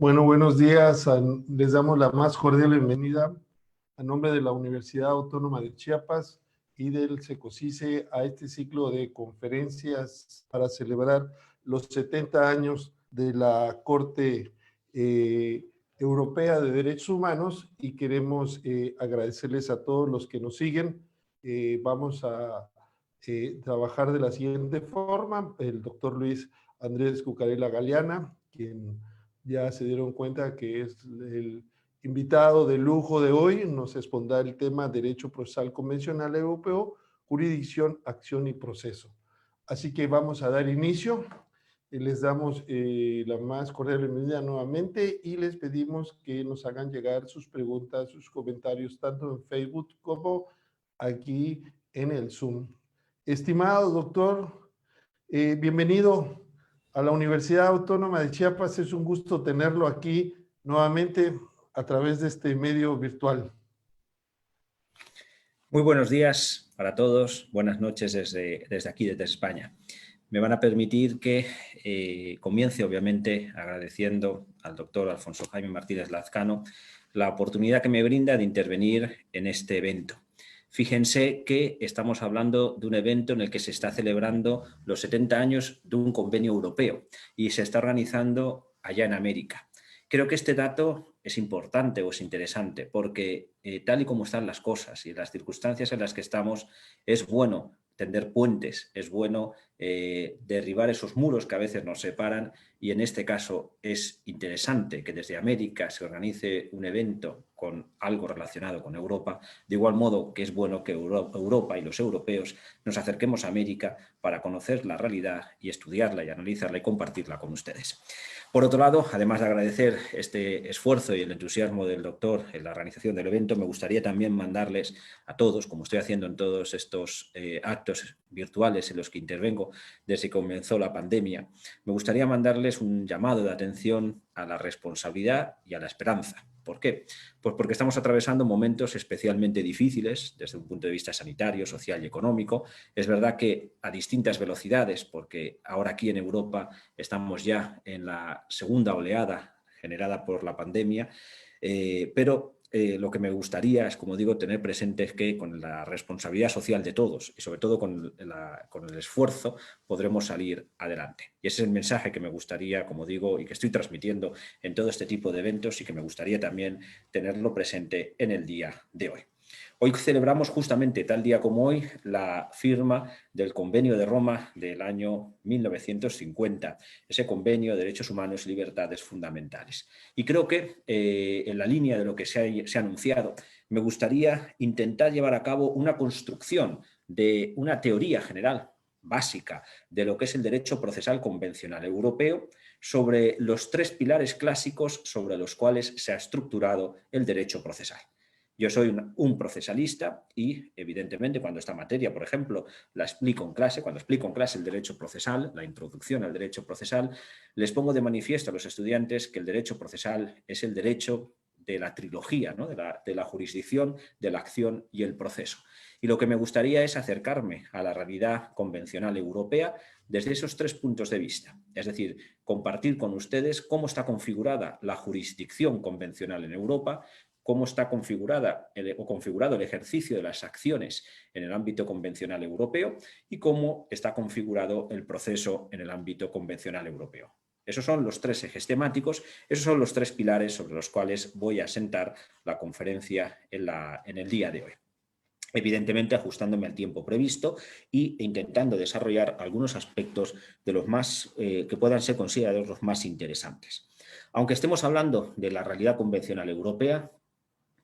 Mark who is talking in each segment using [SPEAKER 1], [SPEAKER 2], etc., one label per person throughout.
[SPEAKER 1] Bueno, buenos días. Les damos la más cordial bienvenida a nombre de la Universidad Autónoma de Chiapas y del SECOCICE a este ciclo de conferencias para celebrar los 70 años de la Corte Europea de Derechos Humanos, y queremos agradecerles a todos los que nos siguen. Vamos a trabajar de la siguiente forma. El doctor Luis Andrés Cucarella Galeana, quien ya se dieron cuenta que es el invitado de lujo de hoy, nos expondrá el tema Derecho Procesal Convencional Europeo, Jurisdicción, Acción y Proceso. Así que vamos a dar inicio. Les damos la más cordial bienvenida nuevamente y les pedimos que nos hagan llegar sus preguntas, sus comentarios, tanto en Facebook como aquí en el Zoom. Estimado doctor, bienvenido a la Universidad Autónoma de Chiapas. Es un gusto tenerlo aquí nuevamente a través de este medio virtual.
[SPEAKER 2] Muy buenos días para todos, buenas noches desde aquí, desde España. Me van a permitir que comience, obviamente, agradeciendo al doctor Alfonso Jaime Martínez Lazcano la oportunidad que me brinda de intervenir en este evento. Fíjense que estamos hablando de un evento en el que se está celebrando los 70 años de un convenio europeo y se está organizando allá en América. Creo que este dato es importante o es interesante porque tal y como están las cosas y las circunstancias en las que estamos, es bueno tender puentes, es bueno derribar esos muros que a veces nos separan, y en este caso es interesante que desde América se organice un evento con algo relacionado con Europa, de igual modo que es bueno que Europa y los europeos nos acerquemos a América para conocer la realidad y estudiarla y analizarla y compartirla con ustedes. Por otro lado, además de agradecer este esfuerzo y el entusiasmo del doctor en la organización del evento, me gustaría también mandarles a todos, como estoy haciendo en todos estos actos virtuales en los que intervengo desde que comenzó la pandemia, me gustaría mandarles un llamado de atención a la responsabilidad y a la esperanza. ¿Por qué? Pues porque estamos atravesando momentos especialmente difíciles desde un punto de vista sanitario, social y económico. Es verdad que a distintas velocidades, porque ahora aquí en Europa estamos ya en la segunda oleada generada por la pandemia, pero lo que me gustaría es, como digo, tener presente es que con la responsabilidad social de todos y sobre todo con el esfuerzo podremos salir adelante. Y ese es el mensaje que me gustaría, como digo, y que estoy transmitiendo en todo este tipo de eventos, y que me gustaría también tenerlo presente en el día de hoy. Hoy celebramos justamente, tal día como hoy, la firma del Convenio de Roma del año 1950, ese Convenio de Derechos Humanos y Libertades Fundamentales. Y creo que en la línea de lo que se ha anunciado, me gustaría intentar llevar a cabo una construcción de una teoría general básica de lo que es el derecho procesal convencional europeo, sobre los tres pilares clásicos sobre los cuales se ha estructurado el derecho procesal. Yo soy un procesalista y, evidentemente, cuando esta materia, por ejemplo, la explico en clase, cuando explico en clase el derecho procesal, la introducción al derecho procesal, les pongo de manifiesto a los estudiantes que el derecho procesal es el derecho de la trilogía, ¿no? de la jurisdicción, de la acción y el proceso. Y lo que me gustaría es acercarme a la realidad convencional europea desde esos tres puntos de vista. Es decir, compartir con ustedes cómo está configurada la jurisdicción convencional en Europa, cómo está configurado el ejercicio de las acciones en el ámbito convencional europeo y cómo está configurado el proceso en el ámbito convencional europeo. Esos son los tres ejes temáticos, esos son los tres pilares sobre los cuales voy a sentar la conferencia en el día de hoy. Evidentemente ajustándome al tiempo previsto e intentando desarrollar algunos aspectos de los más que puedan ser considerados los más interesantes. Aunque estemos hablando de la realidad convencional europea,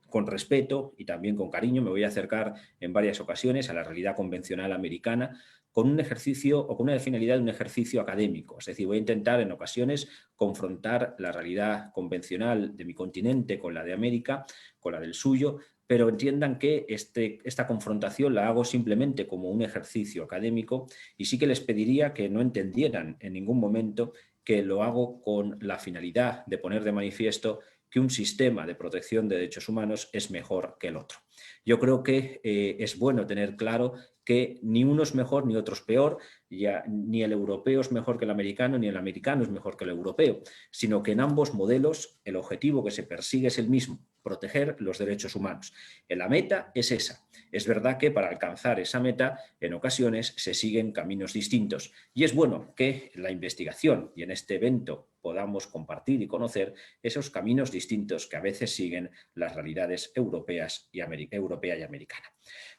[SPEAKER 2] con respeto y también con cariño me voy a acercar en varias ocasiones a la realidad convencional americana con un ejercicio o con una finalidad de un ejercicio académico. Es decir, voy a intentar en ocasiones confrontar la realidad convencional de mi continente con la de América, con la del suyo, pero entiendan que esta confrontación la hago simplemente como un ejercicio académico, y sí que les pediría que no entendieran en ningún momento que lo hago con la finalidad de poner de manifiesto que un sistema de protección de derechos humanos es mejor que el otro. Yo creo que es bueno tener claro que ni uno es mejor ni otro es peor, ni el europeo es mejor que el americano, ni el americano es mejor que el europeo, sino que en ambos modelos el objetivo que se persigue es el mismo: proteger los derechos humanos. La meta es esa. Es verdad que para alcanzar esa meta, en ocasiones se siguen caminos distintos, y es bueno que en la investigación y en este evento podamos compartir y conocer esos caminos distintos que a veces siguen las realidades europeas y europea y americana.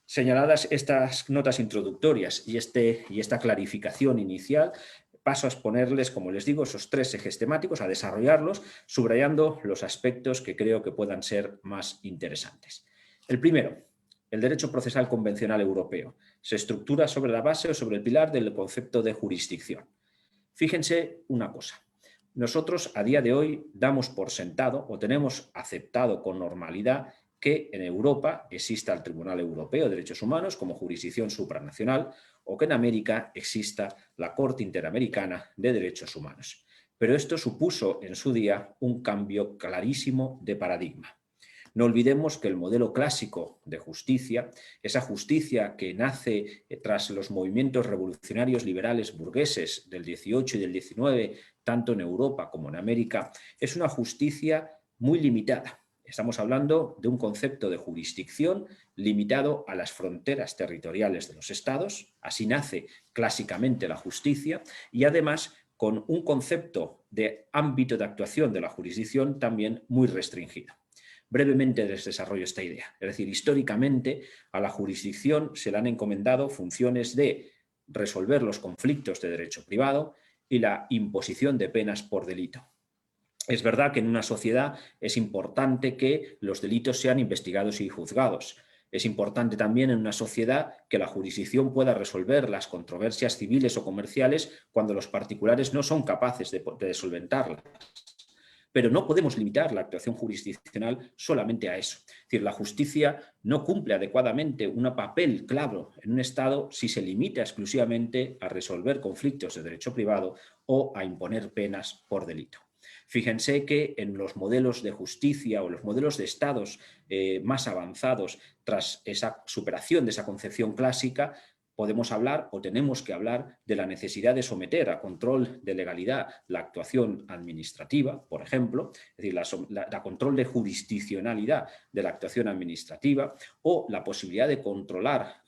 [SPEAKER 2] Señaladas estas notas introductorias y esta clarificación inicial, paso a exponerles, como les digo, esos 3 ejes temáticos, a desarrollarlos, subrayando los aspectos que creo que puedan ser más interesantes. El primero, el derecho procesal convencional europeo. Se estructura sobre la base o sobre el pilar del concepto de jurisdicción. Fíjense una cosa. Nosotros a día de hoy damos por sentado o tenemos aceptado con normalidad que en Europa exista el Tribunal Europeo de Derechos Humanos como jurisdicción supranacional, o que en América exista la Corte Interamericana de Derechos Humanos. Pero esto supuso en su día un cambio clarísimo de paradigma. No olvidemos que el modelo clásico de justicia, esa justicia que nace tras los movimientos revolucionarios liberales burgueses del 18 y del 19, tanto en Europa como en América, es una justicia muy limitada. Estamos hablando de un concepto de jurisdicción limitado a las fronteras territoriales de los estados. Así nace clásicamente la justicia, y además con un concepto de ámbito de actuación de la jurisdicción también muy restringido. Brevemente les desarrollo esta idea. Es decir, históricamente a la jurisdicción se le han encomendado funciones de resolver los conflictos de derecho privado y la imposición de penas por delito. Es verdad que en una sociedad es importante que los delitos sean investigados y juzgados. Es importante también en una sociedad que la jurisdicción pueda resolver las controversias civiles o comerciales cuando los particulares no son capaces de solventarlas. Pero no podemos limitar la actuación jurisdiccional solamente a eso. Es decir, la justicia no cumple adecuadamente un papel claro en un Estado si se limita exclusivamente a resolver conflictos de derecho privado o a imponer penas por delito. Fíjense que en los modelos de justicia o los modelos de estados más avanzados, tras esa superación de esa concepción clásica, podemos hablar o tenemos que hablar de la necesidad de someter a control de legalidad la actuación administrativa, por ejemplo, es decir, la control de jurisdiccionalidad de la actuación administrativa, o la posibilidad de controlar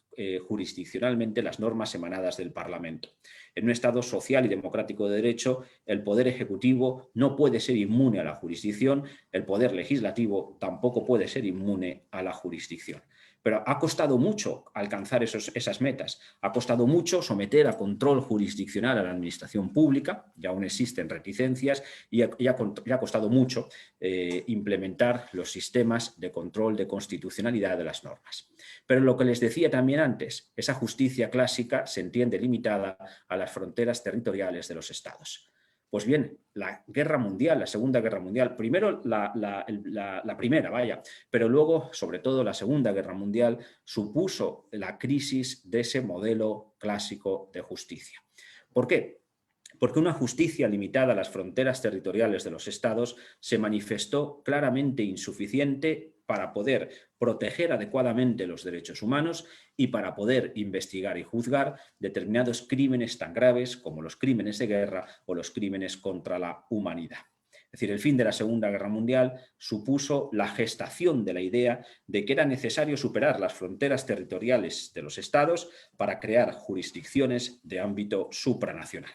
[SPEAKER 2] jurisdiccionalmente las normas emanadas del Parlamento. En un Estado social y democrático de derecho, el Poder Ejecutivo no puede ser inmune a la jurisdicción, el Poder Legislativo tampoco puede ser inmune a la jurisdicción. Pero ha costado mucho alcanzar esas metas, ha costado mucho someter a control jurisdiccional a la administración pública, y aún existen reticencias, y ha costado mucho implementar los sistemas de control de constitucionalidad de las normas. Pero lo que les decía también antes, esa justicia clásica se entiende limitada a las fronteras territoriales de los estados. Pues bien, la guerra mundial, la Segunda Guerra Mundial, primero la primera, pero luego, sobre todo, la Segunda Guerra Mundial supuso la crisis de ese modelo clásico de justicia. ¿Por qué? Porque una justicia limitada a las fronteras territoriales de los estados se manifestó claramente insuficiente para poder proteger adecuadamente los derechos humanos y para poder investigar y juzgar determinados crímenes tan graves como los crímenes de guerra o los crímenes contra la humanidad. Es decir, el fin de la Segunda Guerra Mundial supuso la gestación de la idea de que era necesario superar las fronteras territoriales de los estados para crear jurisdicciones de ámbito supranacional.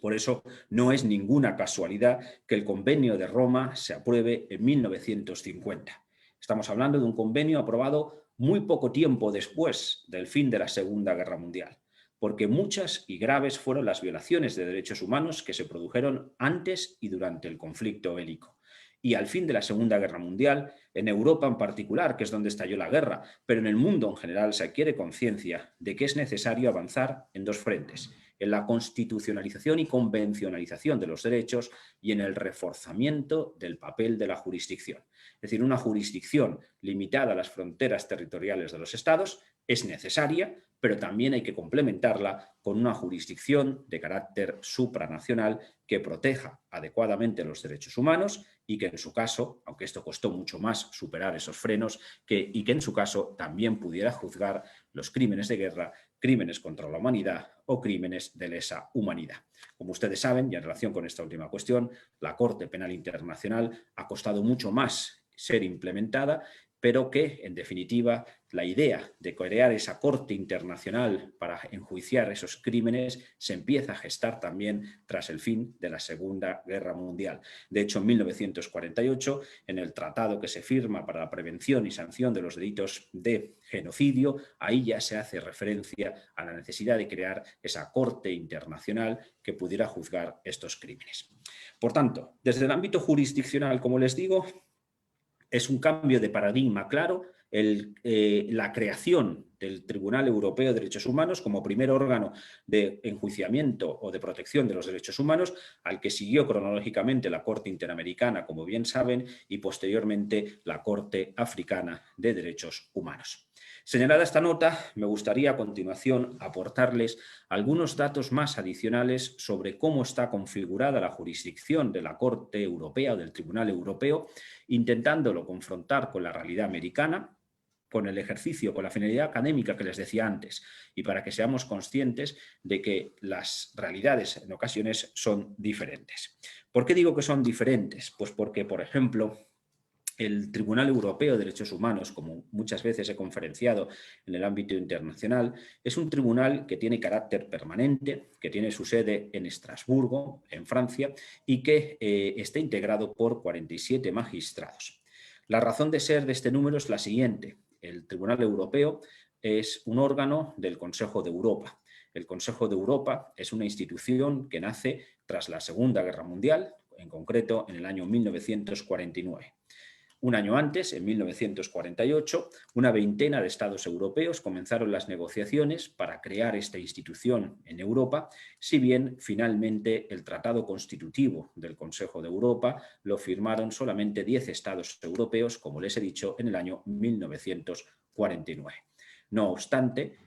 [SPEAKER 2] Por eso no es ninguna casualidad que el Convenio de Roma se apruebe en 1950. Estamos hablando de un convenio aprobado muy poco tiempo después del fin de la Segunda Guerra Mundial, porque muchas y graves fueron las violaciones de derechos humanos que se produjeron antes y durante el conflicto bélico. Y al fin de la Segunda Guerra Mundial, en Europa en particular, que es donde estalló la guerra, pero en el mundo en general se adquiere conciencia de que es necesario avanzar en dos frentes: en la constitucionalización y convencionalización de los derechos y en el reforzamiento del papel de la jurisdicción. Es decir, una jurisdicción limitada a las fronteras territoriales de los estados es necesaria, pero también hay que complementarla con una jurisdicción de carácter supranacional que proteja adecuadamente los derechos humanos y que en su caso, aunque esto costó mucho más superar esos frenos, y que en su caso también pudiera juzgar los crímenes de guerra, crímenes contra la humanidad o crímenes de lesa humanidad. Como ustedes saben, y en relación con esta última cuestión, la Corte Penal Internacional ha costado mucho más ser implementada, pero que, en definitiva, la idea de crear esa Corte Internacional para enjuiciar esos crímenes se empieza a gestar también tras el fin de la Segunda Guerra Mundial. De hecho, en 1948, en el tratado que se firma para la prevención y sanción de los delitos de genocidio, ahí ya se hace referencia a la necesidad de crear esa Corte Internacional que pudiera juzgar estos crímenes. Por tanto, desde el ámbito jurisdiccional, como les digo, es un cambio de paradigma claro la creación del Tribunal Europeo de Derechos Humanos como primer órgano de enjuiciamiento o de protección de los derechos humanos, al que siguió cronológicamente la Corte Interamericana, como bien saben, y posteriormente la Corte Africana de Derechos Humanos. Señalada esta nota, me gustaría a continuación aportarles algunos datos más adicionales sobre cómo está configurada la jurisdicción de la Corte Europea o del Tribunal Europeo, intentándolo confrontar con la realidad americana, con el ejercicio, con la finalidad académica que les decía antes, y para que seamos conscientes de que las realidades en ocasiones son diferentes. ¿Por qué digo que son diferentes? Pues porque, por ejemplo, el Tribunal Europeo de Derechos Humanos, como muchas veces he conferenciado en el ámbito internacional, es un tribunal que tiene carácter permanente, que tiene su sede en Estrasburgo, en Francia, y que está integrado por 47 magistrados. La razón de ser de este número es la siguiente. El Tribunal Europeo es un órgano del Consejo de Europa. El Consejo de Europa es una institución que nace tras la Segunda Guerra Mundial, en concreto en el año 1949. Un año antes, en 1948, una veintena de estados europeos comenzaron las negociaciones para crear esta institución en Europa, si bien finalmente el Tratado Constitutivo del Consejo de Europa lo firmaron solamente 10 estados europeos, como les he dicho, en el año 1949. No obstante,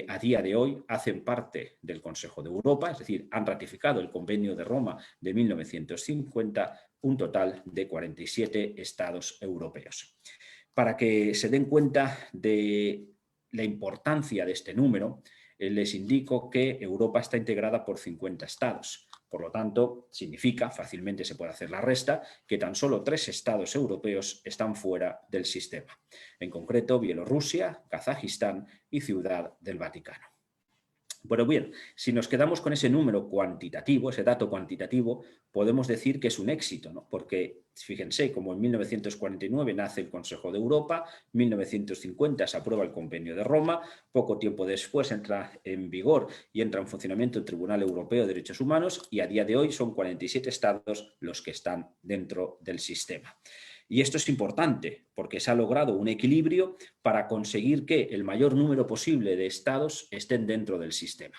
[SPEAKER 2] a día de hoy hacen parte del Consejo de Europa, es decir, han ratificado el Convenio de Roma de 1950, un total de 47 estados europeos. Para que se den cuenta de la importancia de este número, les indico que Europa está integrada por 50 estados. Por lo tanto, significa, fácilmente se puede hacer la resta, que tan solo 3 estados europeos están fuera del sistema. En concreto, Bielorrusia, Kazajistán y Ciudad del Vaticano. Bueno, bien, si nos quedamos con ese número cuantitativo, ese dato cuantitativo, podemos decir que es un éxito, ¿no? Porque, fíjense, como en 1949 nace el Consejo de Europa, en 1950 se aprueba el Convenio de Roma, poco tiempo después entra en vigor y entra en funcionamiento el Tribunal Europeo de Derechos Humanos y a día de hoy son 47 estados los que están dentro del sistema. Y esto es importante porque se ha logrado un equilibrio para conseguir que el mayor número posible de estados estén dentro del sistema.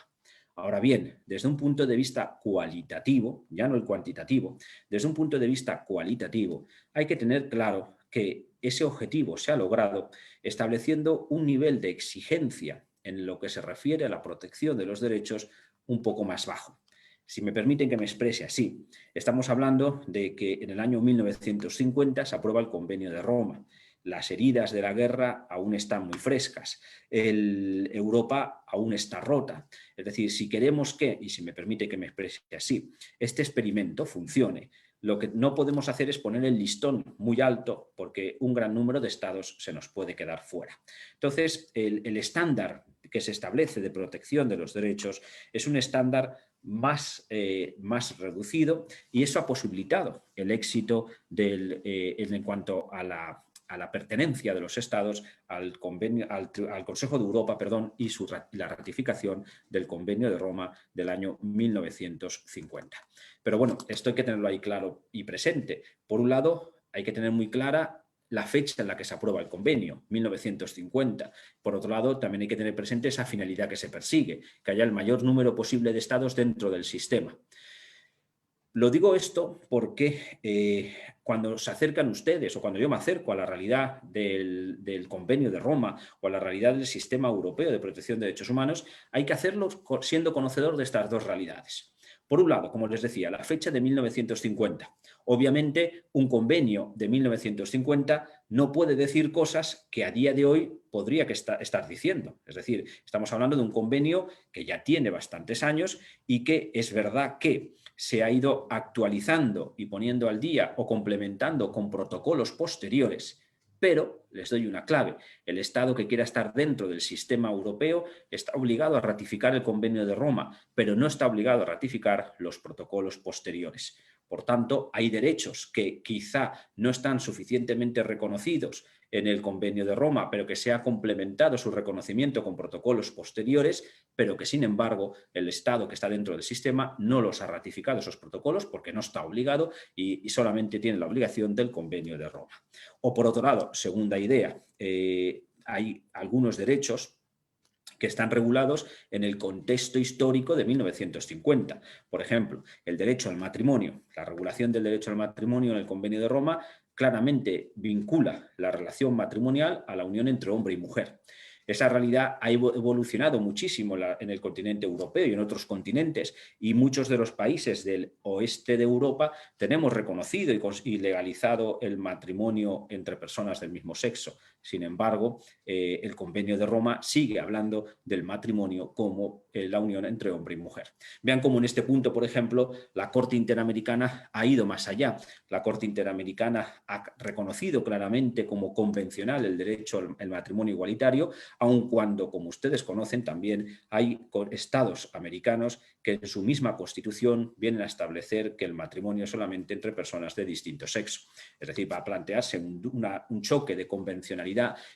[SPEAKER 2] Ahora bien, desde un punto de vista cualitativo, ya no el cuantitativo, desde un punto de vista cualitativo, hay que tener claro que ese objetivo se ha logrado estableciendo un nivel de exigencia en lo que se refiere a la protección de los derechos un poco más bajo. Si me permiten que me exprese así, estamos hablando de que en el año 1950 se aprueba el Convenio de Roma. Las heridas de la guerra aún están muy frescas. Europa aún está rota. Es decir, si queremos que, y si me permite que me exprese así, este experimento funcione, lo que no podemos hacer es poner el listón muy alto porque un gran número de estados se nos puede quedar fuera. Entonces, el estándar que se establece de protección de los derechos es un estándar más reducido y eso ha posibilitado el éxito en cuanto a la pertenencia de los estados al Consejo de Europa, y la ratificación del Convenio de Roma del año 1950. Pero bueno, esto hay que tenerlo ahí claro y presente. Por un lado, hay que tener muy clara la fecha en la que se aprueba el convenio, 1950. Por otro lado, también hay que tener presente esa finalidad que se persigue, que haya el mayor número posible de estados dentro del sistema. Lo digo esto porque cuando se acercan ustedes o cuando yo me acerco a la realidad del Convenio de Roma o a la realidad del sistema europeo de protección de derechos humanos, hay que hacerlo siendo conocedor de estas dos realidades. Por un lado, como les decía, la fecha de 1950. Obviamente, un convenio de 1950 no puede decir cosas que a día de hoy podría estar diciendo. Es decir, estamos hablando de un convenio que ya tiene bastantes años y que es verdad que se ha ido actualizando y poniendo al día o complementando con protocolos posteriores. Pero, les doy una clave, el Estado que quiera estar dentro del sistema europeo está obligado a ratificar el Convenio de Roma, pero no está obligado a ratificar los protocolos posteriores. Por tanto, hay derechos que quizá no están suficientemente reconocidos en el Convenio de Roma, pero que se ha complementado su reconocimiento con protocolos posteriores, pero que, sin embargo, el Estado que está dentro del sistema no los ha ratificado esos protocolos porque no está obligado y solamente tiene la obligación del Convenio de Roma. O por otro lado, segunda idea, hay algunos derechos que están regulados en el contexto histórico de 1950. Por ejemplo, el derecho al matrimonio. La regulación del derecho al matrimonio en el Convenio de Roma claramente vincula la relación matrimonial a la unión entre hombre y mujer. Esa realidad ha evolucionado muchísimo en el continente europeo y en otros continentes, y muchos de los países del oeste de Europa tenemos reconocido y legalizado el matrimonio entre personas del mismo sexo. Sin embargo, el Convenio de Roma sigue hablando del matrimonio como la unión entre hombre y mujer. Vean cómo en este punto, por ejemplo, la Corte Interamericana ha ido más allá. La Corte Interamericana ha reconocido claramente como convencional el derecho al matrimonio igualitario, aun cuando, como ustedes conocen, también hay estados americanos que en su misma constitución vienen a establecer que el matrimonio es solamente entre personas de distinto sexo. Es decir, va a plantearse un choque de convencionalidad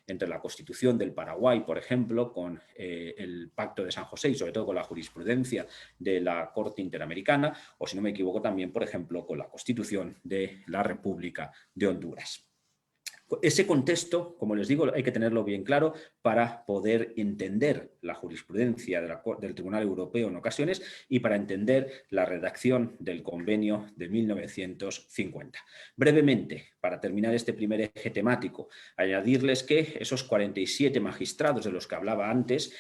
[SPEAKER 2] entre la Constitución del Paraguay, por ejemplo, con el Pacto de San José y sobre todo con la jurisprudencia de la Corte Interamericana, o si no me equivoco también, por ejemplo, con la Constitución de la República de Honduras. Ese contexto, como les digo, hay que tenerlo bien claro para poder entender la jurisprudencia del Tribunal Europeo en ocasiones y para entender la redacción del convenio de 1950. Brevemente, para terminar este primer eje temático, añadirles que esos 47 magistrados de los que hablaba antes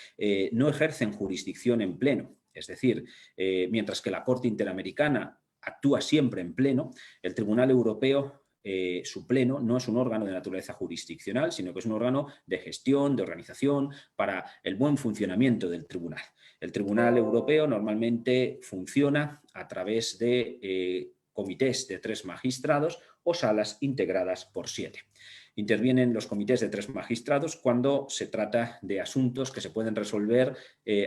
[SPEAKER 2] no ejercen jurisdicción en pleno. Es decir, mientras que la Corte Interamericana actúa siempre en pleno, el Tribunal Europeo su pleno no es un órgano de naturaleza jurisdiccional, sino que es un órgano de gestión, de organización, para el buen funcionamiento del tribunal. El Tribunal Europeo normalmente funciona a través de comités de 3 magistrados o salas integradas por 7. Intervienen los comités de 3 magistrados cuando se trata de asuntos que se pueden resolver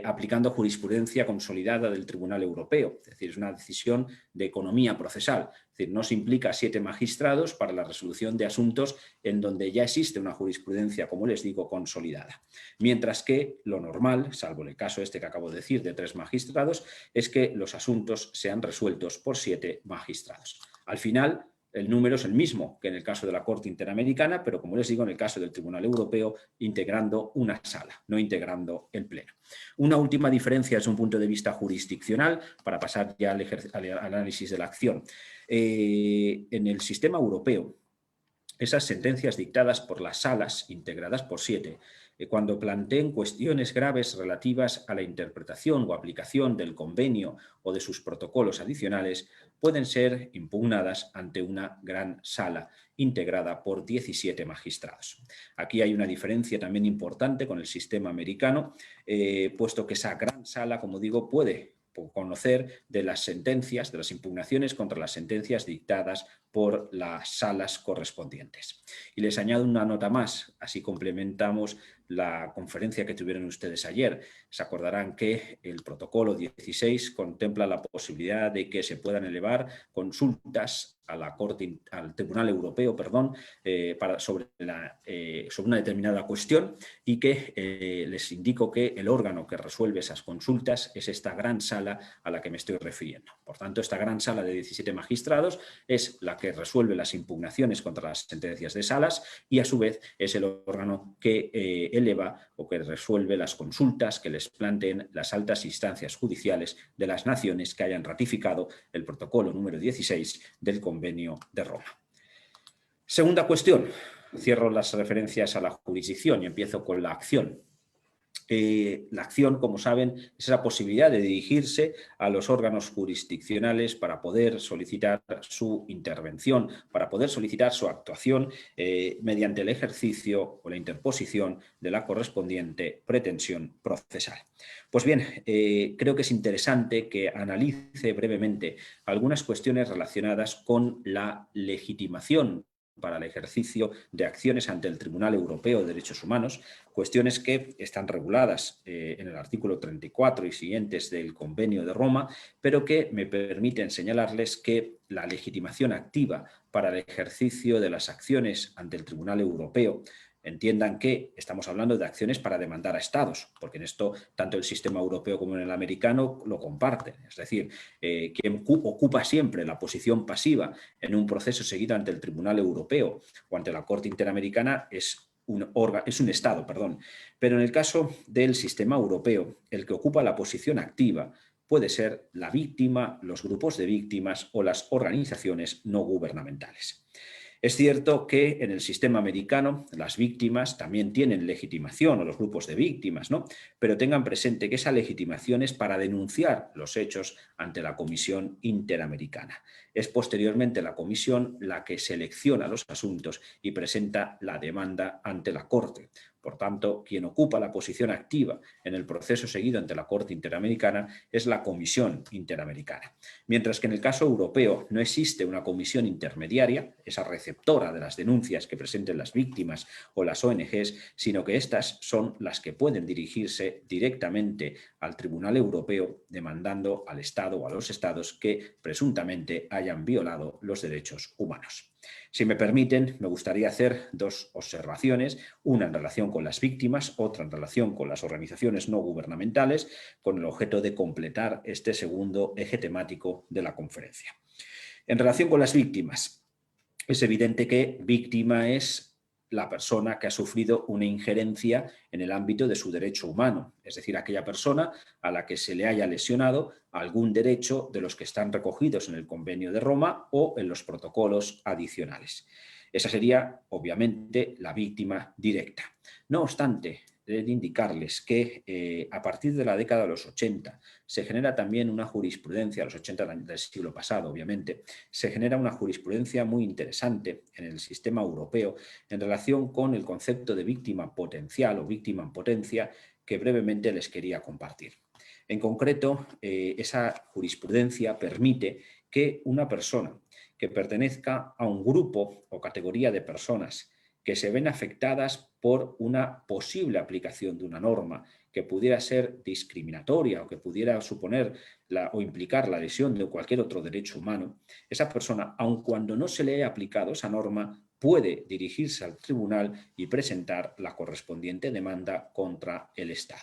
[SPEAKER 2] aplicando jurisprudencia consolidada del Tribunal Europeo. Es decir, es una decisión de economía procesal. Es decir, no se implica 7 magistrados para la resolución de asuntos en donde ya existe una jurisprudencia, como les digo, consolidada. Mientras que lo normal, salvo el caso este que acabo de decir de 3 magistrados, es que los asuntos sean resueltos por 7 magistrados. Al final, el número es el mismo que en el caso de la Corte Interamericana, pero como les digo, en el caso del Tribunal Europeo, integrando una sala, no integrando el pleno. Una última diferencia desde un punto de vista jurisdiccional, para pasar ya al análisis de la acción. En el sistema europeo, esas sentencias dictadas por las salas, integradas por 7, cuando planteen cuestiones graves relativas a la interpretación o aplicación del convenio o de sus protocolos adicionales, pueden ser impugnadas ante una gran sala integrada por 17 magistrados. Aquí hay una diferencia también importante con el sistema americano, puesto que esa gran sala, como digo, puede conocer de las sentencias, de las impugnaciones contra las sentencias dictadas por las salas correspondientes. Y les añado una nota más, así complementamos la conferencia que tuvieron ustedes ayer. Se acordarán que el protocolo 16 contempla la posibilidad de que se puedan elevar consultas a la Corte, al Tribunal Europeo, sobre una determinada cuestión, y que les indico que el órgano que resuelve esas consultas es esta gran sala a la que me estoy refiriendo. Por tanto, esta gran sala de 17 magistrados es la que resuelve las impugnaciones contra las sentencias de salas y, a su vez, es el órgano que eleva o que resuelve las consultas que les planteen las altas instancias judiciales de las naciones que hayan ratificado el protocolo número 16 del Convenio de Roma. Segunda cuestión. Cierro las referencias a la jurisdicción y empiezo con la acción. La acción, como saben, es esa posibilidad de dirigirse a los órganos jurisdiccionales para poder solicitar su intervención, para poder solicitar su actuación mediante el ejercicio o la interposición de la correspondiente pretensión procesal. Pues bien, creo que es interesante que analice brevemente algunas cuestiones relacionadas con la legitimación para el ejercicio de acciones ante el Tribunal Europeo de Derechos Humanos, cuestiones que están reguladas en el artículo 34 y siguientes del Convenio de Roma, pero que me permiten señalarles que la legitimación activa para el ejercicio de las acciones ante el Tribunal Europeo, entiendan que estamos hablando de acciones para demandar a Estados, porque en esto tanto el sistema europeo como en el americano lo comparten. Es decir, quien ocupa siempre la posición pasiva en un proceso seguido ante el Tribunal Europeo o ante la Corte Interamericana es un Estado, perdón. Pero en el caso del sistema europeo, el que ocupa la posición activa puede ser la víctima, los grupos de víctimas o las organizaciones no gubernamentales. Es cierto que en el sistema americano las víctimas también tienen legitimación, o los grupos de víctimas, ¿no? Pero tengan presente que esa legitimación es para denunciar los hechos ante la Comisión Interamericana. Es posteriormente la Comisión la que selecciona los asuntos y presenta la demanda ante la Corte. Por tanto, quien ocupa la posición activa en el proceso seguido ante la Corte Interamericana es la Comisión Interamericana. Mientras que en el caso europeo no existe una comisión intermediaria, esa receptora de las denuncias que presenten las víctimas o las ONGs, sino que estas son las que pueden dirigirse directamente al Tribunal Europeo demandando al Estado o a los Estados que presuntamente hayan violado los derechos humanos. Si me permiten, me gustaría hacer dos observaciones, una en relación con las víctimas, otra en relación con las organizaciones no gubernamentales, con el objeto de completar este segundo eje temático de la conferencia. En relación con las víctimas, es evidente que víctima es la persona que ha sufrido una injerencia en el ámbito de su derecho humano, es decir, aquella persona a la que se le haya lesionado algún derecho de los que están recogidos en el Convenio de Roma o en los protocolos adicionales. Esa sería, obviamente, la víctima directa. No obstante, he de indicarles que a partir de la década de los 80 se genera también una jurisprudencia, a los 80 del siglo pasado, obviamente, se genera una jurisprudencia muy interesante en el sistema europeo en relación con el concepto de víctima potencial o víctima en potencia que brevemente les quería compartir. En concreto, esa jurisprudencia permite que una persona que pertenezca a un grupo o categoría de personas que se ven afectadas por una posible aplicación de una norma que pudiera ser discriminatoria o que pudiera suponer o implicar la lesión de cualquier otro derecho humano, esa persona, aun cuando no se le haya aplicado esa norma, puede dirigirse al tribunal y presentar la correspondiente demanda contra el Estado.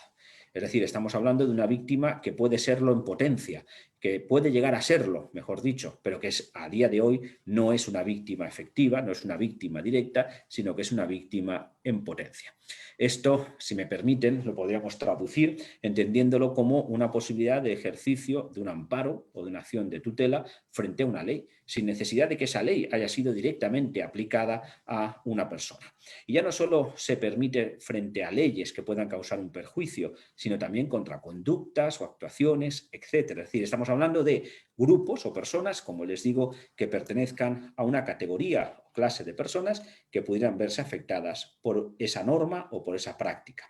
[SPEAKER 2] Es decir, estamos hablando de una víctima que puede serlo en potencia, que puede llegar a serlo, mejor dicho, pero que a día de hoy no es una víctima efectiva, no es una víctima directa, sino que es una víctima en potencia. Esto, si me permiten, lo podríamos traducir entendiéndolo como una posibilidad de ejercicio de un amparo o de una acción de tutela frente a una ley, sin necesidad de que esa ley haya sido directamente aplicada a una persona. Y ya no solo se permite frente a leyes que puedan causar un perjuicio, sino también contra conductas o actuaciones, etc. Es decir, estamos hablando de grupos o personas, como les digo, que pertenezcan a una categoría o clase de personas que pudieran verse afectadas por esa norma o por esa práctica.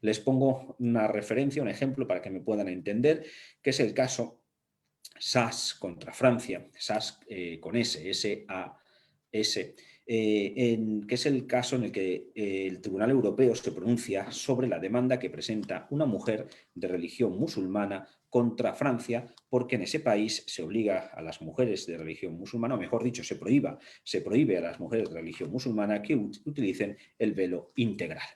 [SPEAKER 2] Les pongo una referencia, un ejemplo para que me puedan entender, que es el caso SAS contra Francia, SAS con S, S-A-S, que es el caso en el que el Tribunal Europeo se pronuncia sobre la demanda que presenta una mujer de religión musulmana contra Francia, porque en ese país se obliga a las mujeres de religión musulmana, o mejor dicho, se prohíbe a las mujeres de religión musulmana que utilicen el velo integral.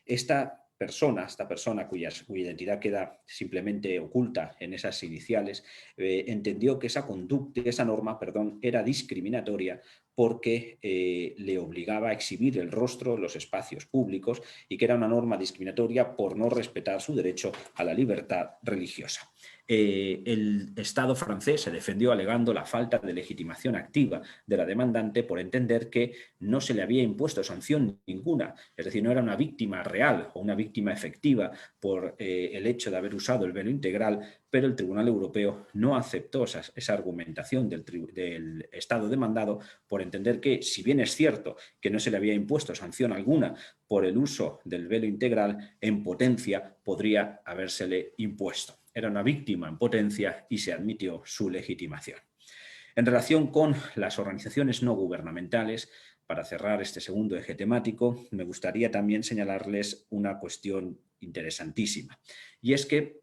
[SPEAKER 2] Esta esta persona cuya identidad queda simplemente oculta en esas iniciales, entendió que esa norma, era discriminatoria porque le obligaba a exhibir el rostro en los espacios públicos y que era una norma discriminatoria por no respetar su derecho a la libertad religiosa. El Estado francés se defendió alegando la falta de legitimación activa de la demandante por entender que no se le había impuesto sanción ninguna, es decir, no era una víctima real o una víctima efectiva por el hecho de haber usado el velo integral, pero el Tribunal Europeo no aceptó esa argumentación del Estado demandado por entender que, si bien es cierto que no se le había impuesto sanción alguna por el uso del velo integral, en potencia podría habérsele impuesto. Era una víctima en potencia y se admitió su legitimación. En relación con las organizaciones no gubernamentales, para cerrar este segundo eje temático, me gustaría también señalarles una cuestión interesantísima. Y es que,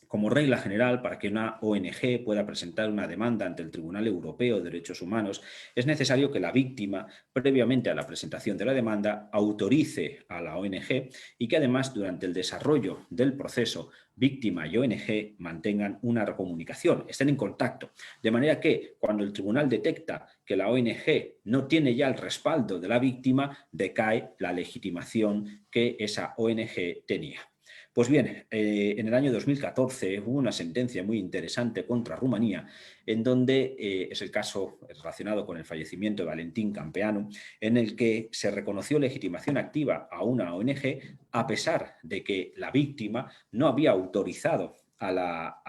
[SPEAKER 2] como regla general, para que una ONG pueda presentar una demanda ante el Tribunal Europeo de Derechos Humanos, es necesario que la víctima, previamente a la presentación de la demanda, autorice a la ONG y que además, durante el desarrollo del proceso, víctima y ONG mantengan una comunicación, estén en contacto. De manera que, cuando el tribunal detecta que la ONG no tiene ya el respaldo de la víctima, decae la legitimación que esa ONG tenía. Pues bien, en el año 2014 hubo una sentencia muy interesante contra Rumanía, en donde es el caso relacionado con el fallecimiento de Valentín Campeanu, en el que se reconoció legitimación activa a una ONG a pesar de que la víctima no había autorizado a la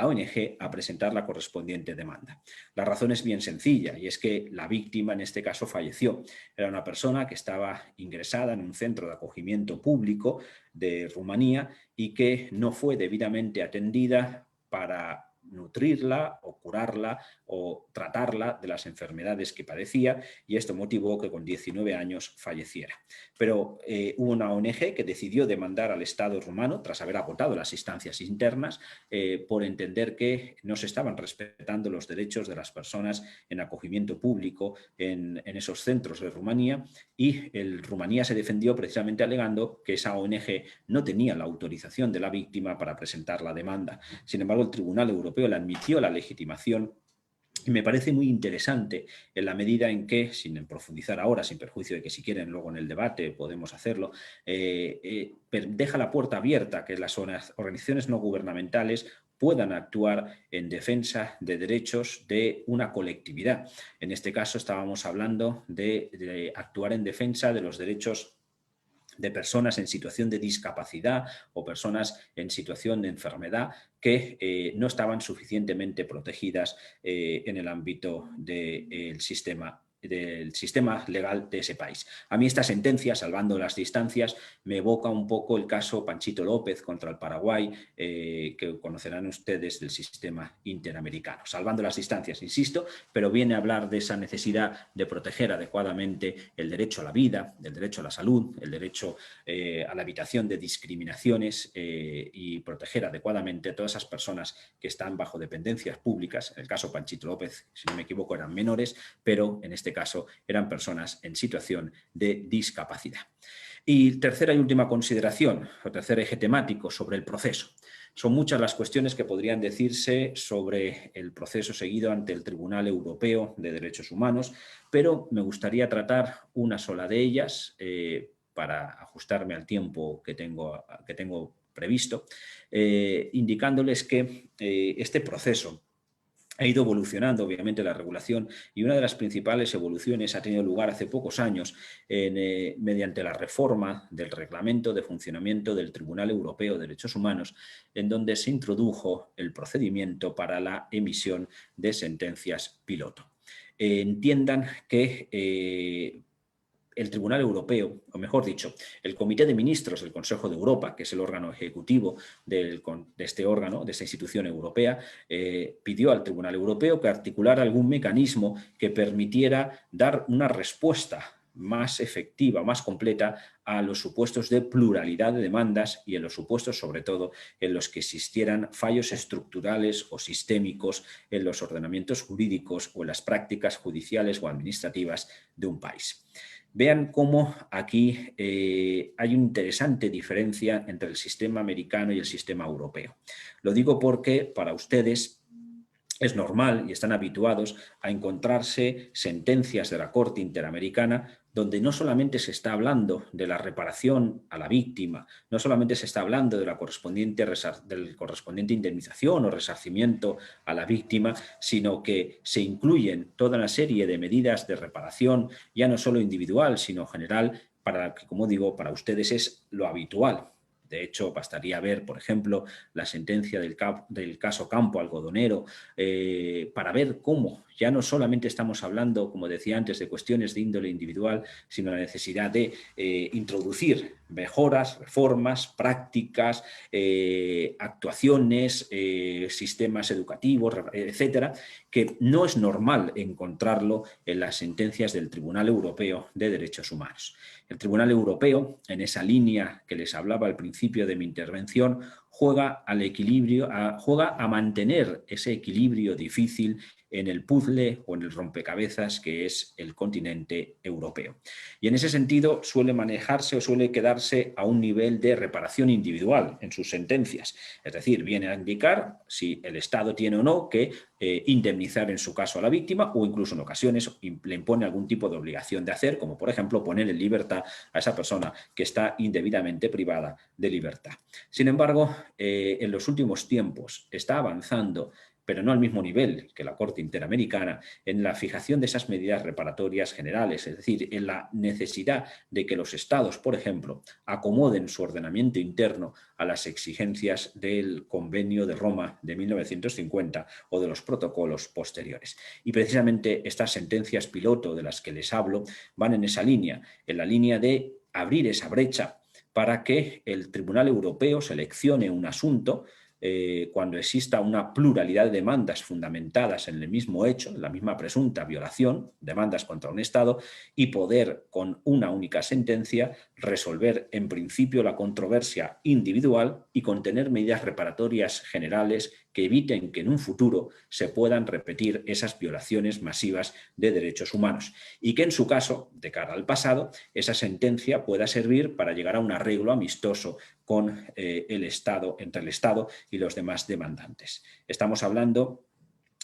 [SPEAKER 2] ONG a presentar la correspondiente demanda. La razón es bien sencilla, y es que la víctima en este caso falleció. Era una persona que estaba ingresada en un centro de acogimiento público de Rumanía y que no fue debidamente atendida para nutrirla o curarla o tratarla de las enfermedades que padecía, y esto motivó que con 19 años falleciera. Pero hubo una ONG que decidió demandar al Estado rumano tras haber agotado las instancias internas por entender que no se estaban respetando los derechos de las personas en acogimiento público en esos centros de Rumanía, y Rumanía se defendió precisamente alegando que esa ONG no tenía la autorización de la víctima para presentar la demanda. Sin embargo, el Tribunal Europeo le admitió la legitimación. Y me parece muy interesante en la medida en que, sin profundizar ahora, sin perjuicio de que si quieren luego en el debate podemos hacerlo, deja la puerta abierta a que las organizaciones no gubernamentales puedan actuar en defensa de derechos de una colectividad. En este caso estábamos hablando de actuar en defensa de los derechos de personas en situación de discapacidad o personas en situación de enfermedad que no estaban suficientemente protegidas en el ámbito del sistema legal de ese país. A mí esta sentencia, salvando las distancias, me evoca un poco el caso Panchito López contra el Paraguay, que conocerán ustedes del sistema interamericano. Salvando las distancias, insisto, pero viene a hablar de esa necesidad de proteger adecuadamente el derecho a la vida, el derecho a la salud, el derecho a la evitación de discriminaciones y proteger adecuadamente a todas esas personas que están bajo dependencias públicas. En el caso Panchito López, si no me equivoco, eran menores, pero en este caso eran personas en situación de discapacidad. Y tercera y última consideración, o tercer eje temático sobre el proceso. Son muchas las cuestiones que podrían decirse sobre el proceso seguido ante el Tribunal Europeo de Derechos Humanos, pero me gustaría tratar una sola de ellas para ajustarme al tiempo que tengo previsto, indicándoles que este proceso ha ido evolucionando, obviamente, la regulación, y una de las principales evoluciones ha tenido lugar hace pocos años mediante la reforma del Reglamento de Funcionamiento del Tribunal Europeo de Derechos Humanos, en donde se introdujo el procedimiento para la emisión de sentencias piloto. Entiendan que el Tribunal Europeo, o mejor dicho, el Comité de Ministros del Consejo de Europa, que es el órgano ejecutivo de este órgano, de esta institución europea, pidió al Tribunal Europeo que articulara algún mecanismo que permitiera dar una respuesta más efectiva, más completa a los supuestos de pluralidad de demandas y en los supuestos, sobre todo, en los que existieran fallos estructurales o sistémicos en los ordenamientos jurídicos o en las prácticas judiciales o administrativas de un país. Vean cómo aquí hay una interesante diferencia entre el sistema americano y el sistema europeo. Lo digo porque para ustedes es normal y están habituados a encontrarse sentencias de la Corte Interamericana donde no solamente se está hablando de la reparación a la víctima, no solamente se está hablando de la del correspondiente indemnización o resarcimiento a la víctima, sino que se incluyen toda una serie de medidas de reparación, ya no solo individual, sino general, para que, como digo, para ustedes es lo habitual. De hecho, bastaría ver, por ejemplo, la sentencia del caso Campo Algodonero para ver cómo ya no solamente estamos hablando, como decía antes, de cuestiones de índole individual, sino la necesidad de introducir mejoras, reformas, prácticas, actuaciones, sistemas educativos, etcétera, que no es normal encontrarlo en las sentencias del Tribunal Europeo de Derechos Humanos. El Tribunal Europeo, en esa línea que les hablaba al principio de mi intervención, juega al equilibrio, juega a mantener ese equilibrio difícil en el puzzle o en el rompecabezas que es el continente europeo. Y en ese sentido suele manejarse o suele quedarse a un nivel de reparación individual en sus sentencias. Es decir, viene a indicar si el Estado tiene o no que indemnizar en su caso a la víctima o incluso en ocasiones le impone algún tipo de obligación de hacer, como por ejemplo poner en libertad a esa persona que está indebidamente privada de libertad. Sin embargo, en los últimos tiempos está avanzando, pero no al mismo nivel que la Corte Interamericana, en la fijación de esas medidas reparatorias generales, es decir, en la necesidad de que los estados, por ejemplo, acomoden su ordenamiento interno a las exigencias del Convenio de Roma de 1950 o de los protocolos posteriores. Y precisamente estas sentencias piloto de las que les hablo van en esa línea, en la línea de abrir esa brecha para que el Tribunal Europeo seleccione un asunto cuando exista una pluralidad de demandas fundamentadas en el mismo hecho, en la misma presunta violación, demandas contra un Estado, y poder con una única sentencia resolver en principio la controversia individual y contener medidas reparatorias generales que eviten que en un futuro se puedan repetir esas violaciones masivas de derechos humanos y que en su caso, de cara al pasado, esa sentencia pueda servir para llegar a un arreglo amistoso con el Estado, entre el Estado y los demás demandantes. Estamos hablando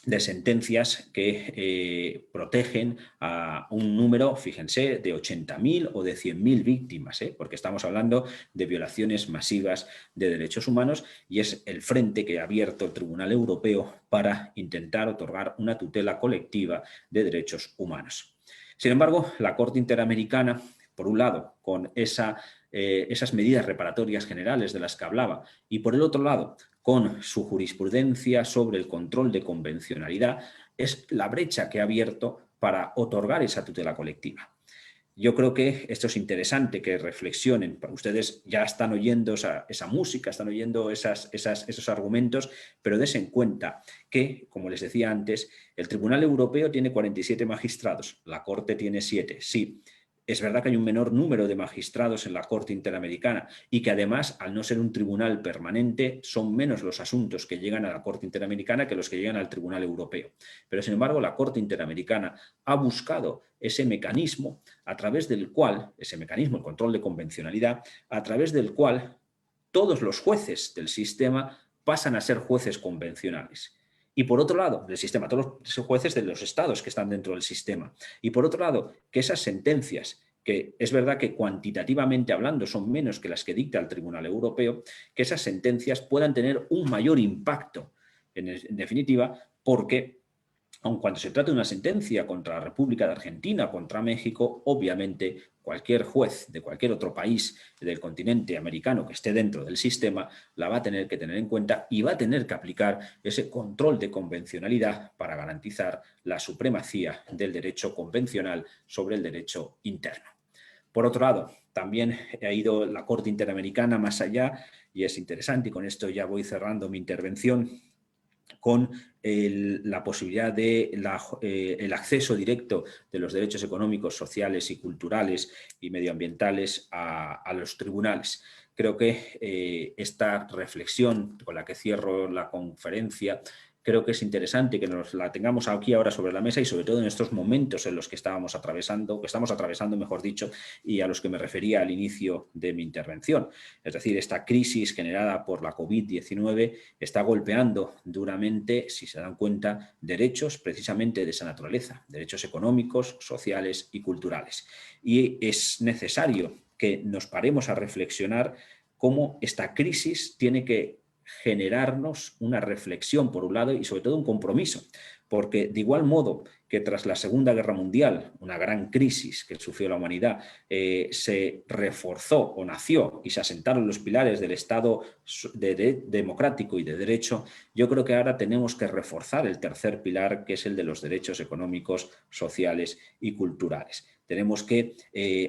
[SPEAKER 2] de sentencias que protegen a un número, fíjense, de 80.000 o de 100.000 víctimas, porque estamos hablando de violaciones masivas de derechos humanos y es el frente que ha abierto el Tribunal Europeo para intentar otorgar una tutela colectiva de derechos humanos. Sin embargo, la Corte Interamericana, por un lado, con esas medidas reparatorias generales de las que hablaba, y por el otro lado, con su jurisprudencia sobre el control de convencionalidad, es la brecha que ha abierto para otorgar esa tutela colectiva. Yo creo que esto es interesante que reflexionen. Ustedes ya están oyendo esa música, están oyendo esos argumentos, pero des en cuenta que, como les decía antes, el Tribunal Europeo tiene 47 magistrados, la Corte tiene 7, sí. Es verdad que hay un menor número de magistrados en la Corte Interamericana y que además, al no ser un tribunal permanente, son menos los asuntos que llegan a la Corte Interamericana que los que llegan al Tribunal Europeo. Pero, sin embargo, la Corte Interamericana ha buscado ese mecanismo a través del cual, ese mecanismo, el control de convencionalidad, a través del cual todos los jueces del sistema pasan a ser jueces convencionales. Y por otro lado, del sistema, todos los jueces de los estados que están dentro del sistema. Y por otro lado, que esas sentencias, que es verdad que cuantitativamente hablando son menos que las que dicta el Tribunal Europeo, que esas sentencias puedan tener un mayor impacto, en definitiva, porque aun cuando se trate de una sentencia contra la República de Argentina, contra México, obviamente cualquier juez de cualquier otro país del continente americano que esté dentro del sistema la va a tener que tener en cuenta y va a tener que aplicar ese control de convencionalidad para garantizar la supremacía del derecho convencional sobre el derecho interno. Por otro lado, también ha ido la Corte Interamericana más allá y es interesante, y con esto ya voy cerrando mi intervención, con la posibilidad de el acceso directo de los derechos económicos, sociales y culturales y medioambientales a los tribunales. Creo que esta reflexión con la que cierro la conferencia creo que es interesante que nos la tengamos aquí ahora sobre la mesa y sobre todo en estos momentos en los que estamos atravesando, mejor dicho, y a los que me refería al inicio de mi intervención. Es decir, esta crisis generada por la COVID-19 está golpeando duramente, si se dan cuenta, derechos precisamente de esa naturaleza, derechos económicos, sociales y culturales. Y es necesario que nos paremos a reflexionar cómo esta crisis tiene que generarnos una reflexión, por un lado, y sobre todo un compromiso, porque de igual modo que tras la Segunda Guerra Mundial, una gran crisis que sufrió la humanidad, se reforzó o nació y se asentaron los pilares del Estado democrático y de derecho, yo creo que ahora tenemos que reforzar el tercer pilar, que es el de los derechos económicos, sociales y culturales. Tenemos que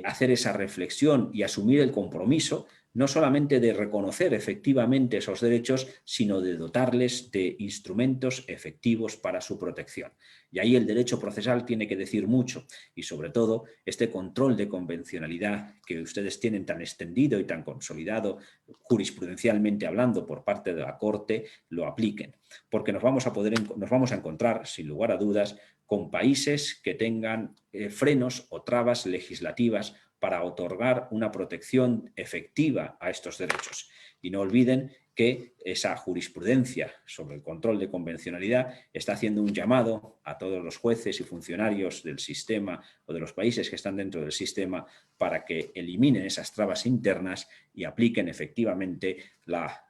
[SPEAKER 2] hacer esa reflexión y asumir el compromiso no solamente de reconocer efectivamente esos derechos, sino de dotarles de instrumentos efectivos para su protección. Y ahí el derecho procesal tiene que decir mucho y sobre todo este control de convencionalidad que ustedes tienen tan extendido y tan consolidado jurisprudencialmente hablando por parte de la Corte, lo apliquen. Porque nos vamos a encontrar, sin lugar a dudas, con países que tengan frenos o trabas legislativas para otorgar una protección efectiva a estos derechos. Y no olviden que esa jurisprudencia sobre el control de convencionalidad está haciendo un llamado a todos los jueces y funcionarios del sistema o de los países que están dentro del sistema para que eliminen esas trabas internas y apliquen efectivamente la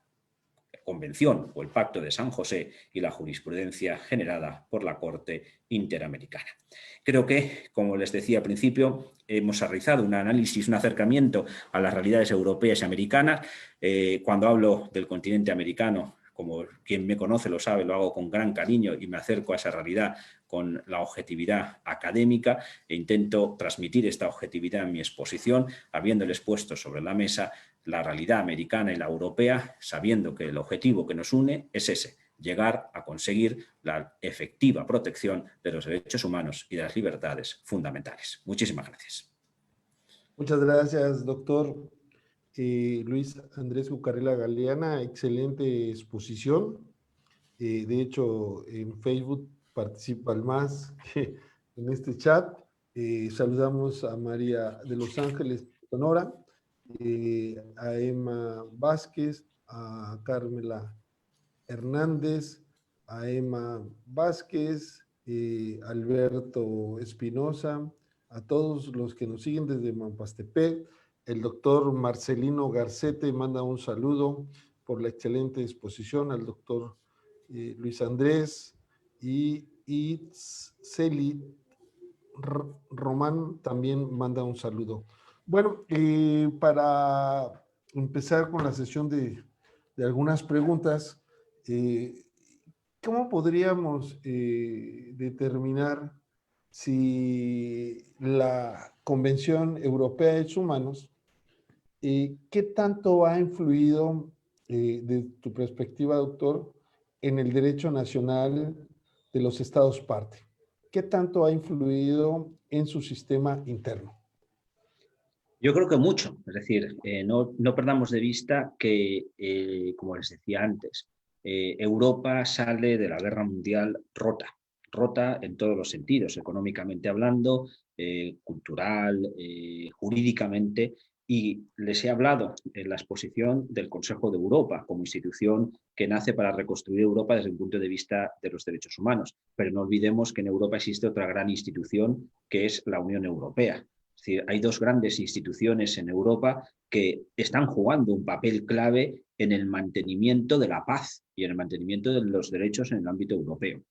[SPEAKER 2] Convención o el Pacto de San José y la jurisprudencia generada por la Corte Interamericana. Creo que, como les decía al principio, hemos realizado un análisis, un acercamiento a las realidades europeas y americanas. Cuando hablo del continente americano, como quien me conoce lo sabe, lo hago con gran cariño y me acerco a esa realidad con la objetividad académica e intento transmitir esta objetividad en mi exposición, habiéndoles puesto sobre la mesa la realidad americana y la europea, sabiendo que el objetivo que nos une es ese, llegar a conseguir la efectiva protección de los derechos humanos y de las libertades fundamentales. Muchísimas gracias.
[SPEAKER 1] Muchas gracias, doctor Luis Andrés Cucarella Galeana. Excelente exposición. De hecho, en Facebook participan más que en este chat. Saludamos a María de Los Ángeles, Sonora, a Emma Vázquez, a Carmela Hernández, a Emma Vázquez, Alberto Espinosa, a todos los que nos siguen desde Mampastepec. El doctor Marcelino Garcete manda un saludo por la excelente exposición al doctor Luis Andrés y Celi Román también manda un saludo. Bueno, para empezar con la sesión de algunas preguntas, ¿cómo podríamos determinar si la Convención Europea de Derechos Humanos, qué tanto ha influido, de tu perspectiva, doctor, en el derecho nacional de los estados parte? ¿Qué tanto ha influido en su sistema interno?
[SPEAKER 2] Yo creo que mucho, es decir, no perdamos de vista que, como les decía antes, Europa sale de la Guerra Mundial rota en todos los sentidos, económicamente hablando, cultural, jurídicamente, y les he hablado en la exposición del Consejo de Europa como institución que nace para reconstruir Europa desde el punto de vista de los derechos humanos, pero no olvidemos que en Europa existe otra gran institución que es la Unión Europea. Es decir, hay dos grandes instituciones en Europa que están jugando un papel clave en el mantenimiento de la paz y en el mantenimiento de los derechos en el ámbito europeo.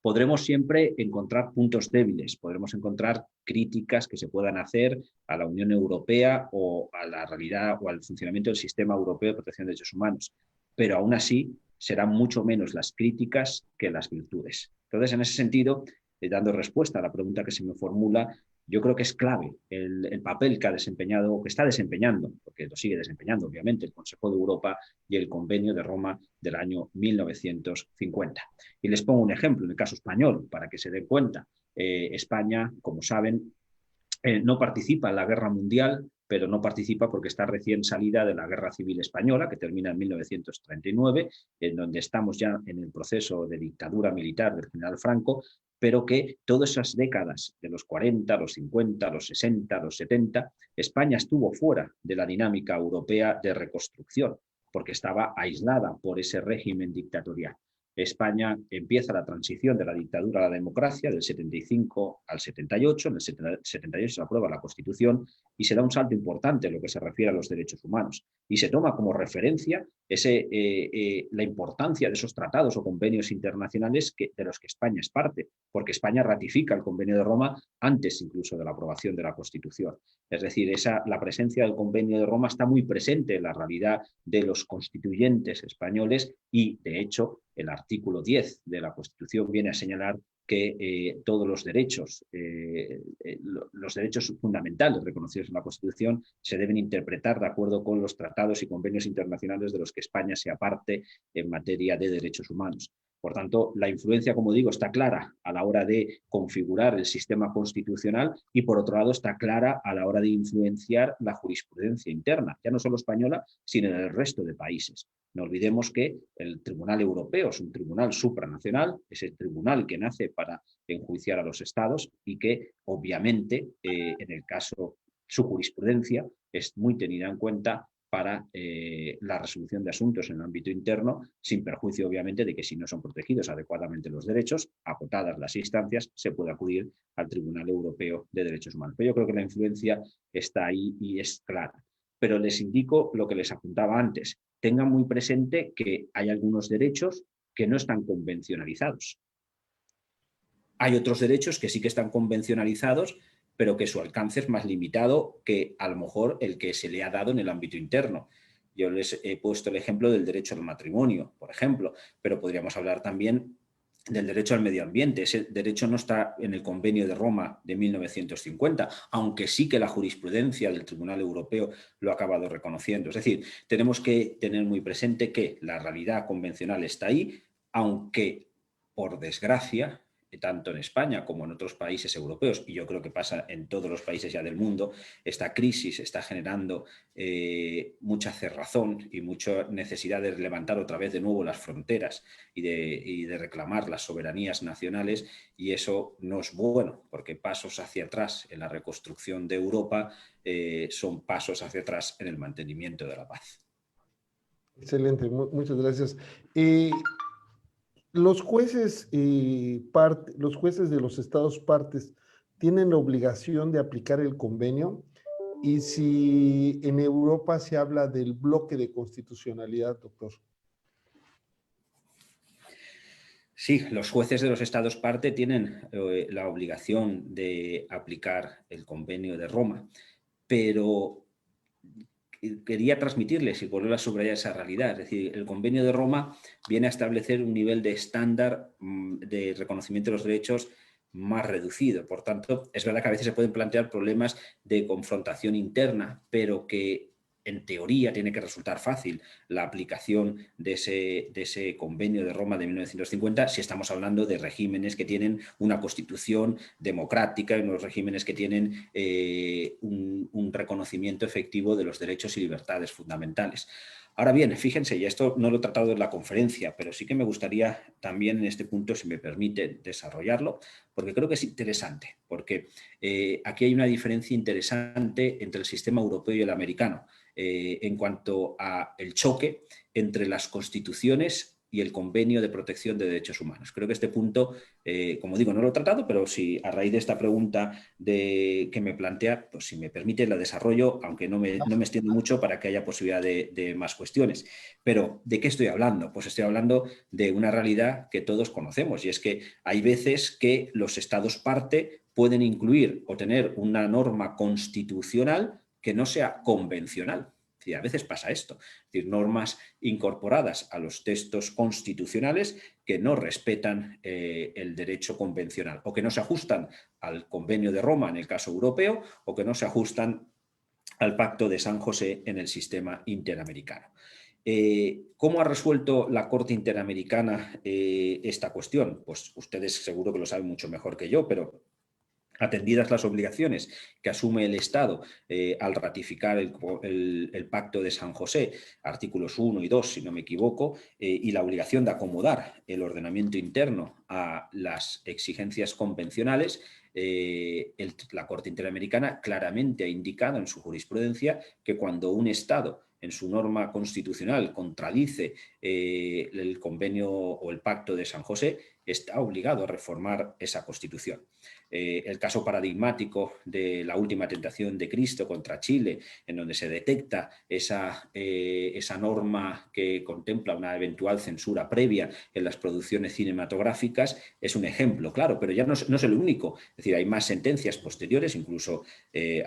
[SPEAKER 2] Podremos siempre encontrar puntos débiles, podremos encontrar críticas que se puedan hacer a la Unión Europea o a la realidad o al funcionamiento del sistema europeo de protección de derechos humanos, pero aún así serán mucho menos las críticas que las virtudes. Entonces, en ese sentido, dando respuesta a la pregunta que se me formula, yo creo que es clave el papel que ha desempeñado, que está desempeñando, porque lo sigue desempeñando, obviamente, el Consejo de Europa y el Convenio de Roma del año 1950. Y les pongo un ejemplo, en el caso español, para que se den cuenta. España, como saben, no participa en la Guerra Mundial pero no participa porque está recién salida de la Guerra Civil Española, que termina en 1939, en donde estamos ya en el proceso de dictadura militar del general Franco, pero que todas esas décadas, de los 40, los 50, los 60, los 70, España estuvo fuera de la dinámica europea de reconstrucción, porque estaba aislada por ese régimen dictatorial. España empieza la transición de la dictadura a la democracia del 75 al 78, en el 78 se aprueba la Constitución y se da un salto importante en lo que se refiere a los derechos humanos y se toma como referencia la importancia de esos tratados o convenios internacionales de los que España es parte, porque España ratifica el Convenio de Roma antes incluso de la aprobación de la Constitución. Es decir, la presencia del Convenio de Roma está muy presente en la realidad de los constituyentes españoles y, de hecho, el artículo 10 de la Constitución viene a señalar que todos los derechos fundamentales reconocidos en la Constitución se deben interpretar de acuerdo con los tratados y convenios internacionales de los que España sea parte en materia de derechos humanos. Por tanto, la influencia, como digo, está clara a la hora de configurar el sistema constitucional y, por otro lado, está clara a la hora de influenciar la jurisprudencia interna, ya no solo española, sino en el resto de países. No olvidemos que el Tribunal Europeo es un tribunal supranacional, es el tribunal que nace para enjuiciar a los estados y que, obviamente, en el caso, su jurisprudencia es muy tenida en cuenta para la resolución de asuntos en el ámbito interno, sin perjuicio, obviamente, de que si no son protegidos adecuadamente los derechos, agotadas las instancias, se puede acudir al Tribunal Europeo de Derechos Humanos. Pero yo creo que la influencia está ahí y es clara. Pero les indico lo que les apuntaba antes. Tengan muy presente que hay algunos derechos que no están convencionalizados. Hay otros derechos que sí que están convencionalizados, pero que su alcance es más limitado que a lo mejor el que se le ha dado en el ámbito interno. Yo les he puesto el ejemplo del derecho al matrimonio, por ejemplo, pero podríamos hablar también del derecho al medio ambiente. Ese derecho no está en el Convenio de Roma de 1950, aunque sí que la jurisprudencia del Tribunal Europeo lo ha acabado reconociendo. Es decir, tenemos que tener muy presente que la realidad convencional está ahí, aunque, por desgracia, tanto en España como en otros países europeos, y yo creo que pasa en todos los países ya del mundo, esta crisis está generando mucha cerrazón y mucha necesidad de levantar otra vez de nuevo las fronteras y de reclamar las soberanías nacionales, y eso no es bueno, porque pasos hacia atrás en la reconstrucción de Europa son pasos hacia atrás en el mantenimiento de la paz.
[SPEAKER 1] Excelente, muchas gracias. Los jueces, los jueces de los estados partes tienen la obligación de aplicar el convenio, y si en Europa se habla del bloque de constitucionalidad, doctor.
[SPEAKER 2] Sí, los jueces de los estados parte tienen la obligación de aplicar el Convenio de Roma, pero quería transmitirles y volver a subrayar esa realidad. Es decir, el Convenio de Roma viene a establecer un nivel de estándar de reconocimiento de los derechos más reducido. Por tanto, es verdad que a veces se pueden plantear problemas de confrontación interna, pero que en teoría tiene que resultar fácil la aplicación de ese Convenio de Roma de 1950 si estamos hablando de regímenes que tienen una constitución democrática y unos regímenes que tienen un reconocimiento efectivo de los derechos y libertades fundamentales. Ahora bien, fíjense, y esto no lo he tratado en la conferencia, pero sí que me gustaría también en este punto, si me permite, desarrollarlo, porque creo que es interesante, porque aquí hay una diferencia interesante entre el sistema europeo y el americano en cuanto al choque entre las constituciones y el Convenio de Protección de Derechos Humanos. Creo que este punto, como digo, no lo he tratado, pero si a raíz de esta pregunta que me plantea, pues si me permite la desarrollo, aunque no me extiendo mucho para que haya posibilidad de más cuestiones. Pero, ¿de qué estoy hablando? Pues estoy hablando de una realidad que todos conocemos, y es que hay veces que los estados parte pueden incluir o tener una norma constitucional que no sea convencional. Y a veces pasa esto, es decir, normas incorporadas a los textos constitucionales que no respetan el derecho convencional o que no se ajustan al Convenio de Roma en el caso europeo o que no se ajustan al Pacto de San José en el sistema interamericano. ¿Cómo ha resuelto la Corte Interamericana esta cuestión? Pues ustedes seguro que lo saben mucho mejor que yo, pero Atendidas las obligaciones que asume el Estado al ratificar el Pacto de San José, artículos 1 y 2, si no me equivoco, y la obligación de acomodar el ordenamiento interno a las exigencias convencionales, la Corte Interamericana claramente ha indicado en su jurisprudencia que cuando un Estado en su norma constitucional contradice el convenio o el Pacto de San José, está obligado a reformar esa Constitución. El caso paradigmático de la última tentación de Cristo contra Chile, en donde se detecta esa norma que contempla una eventual censura previa en las producciones cinematográficas, es un ejemplo, claro, pero ya no es el único. Es decir, hay más sentencias posteriores, incluso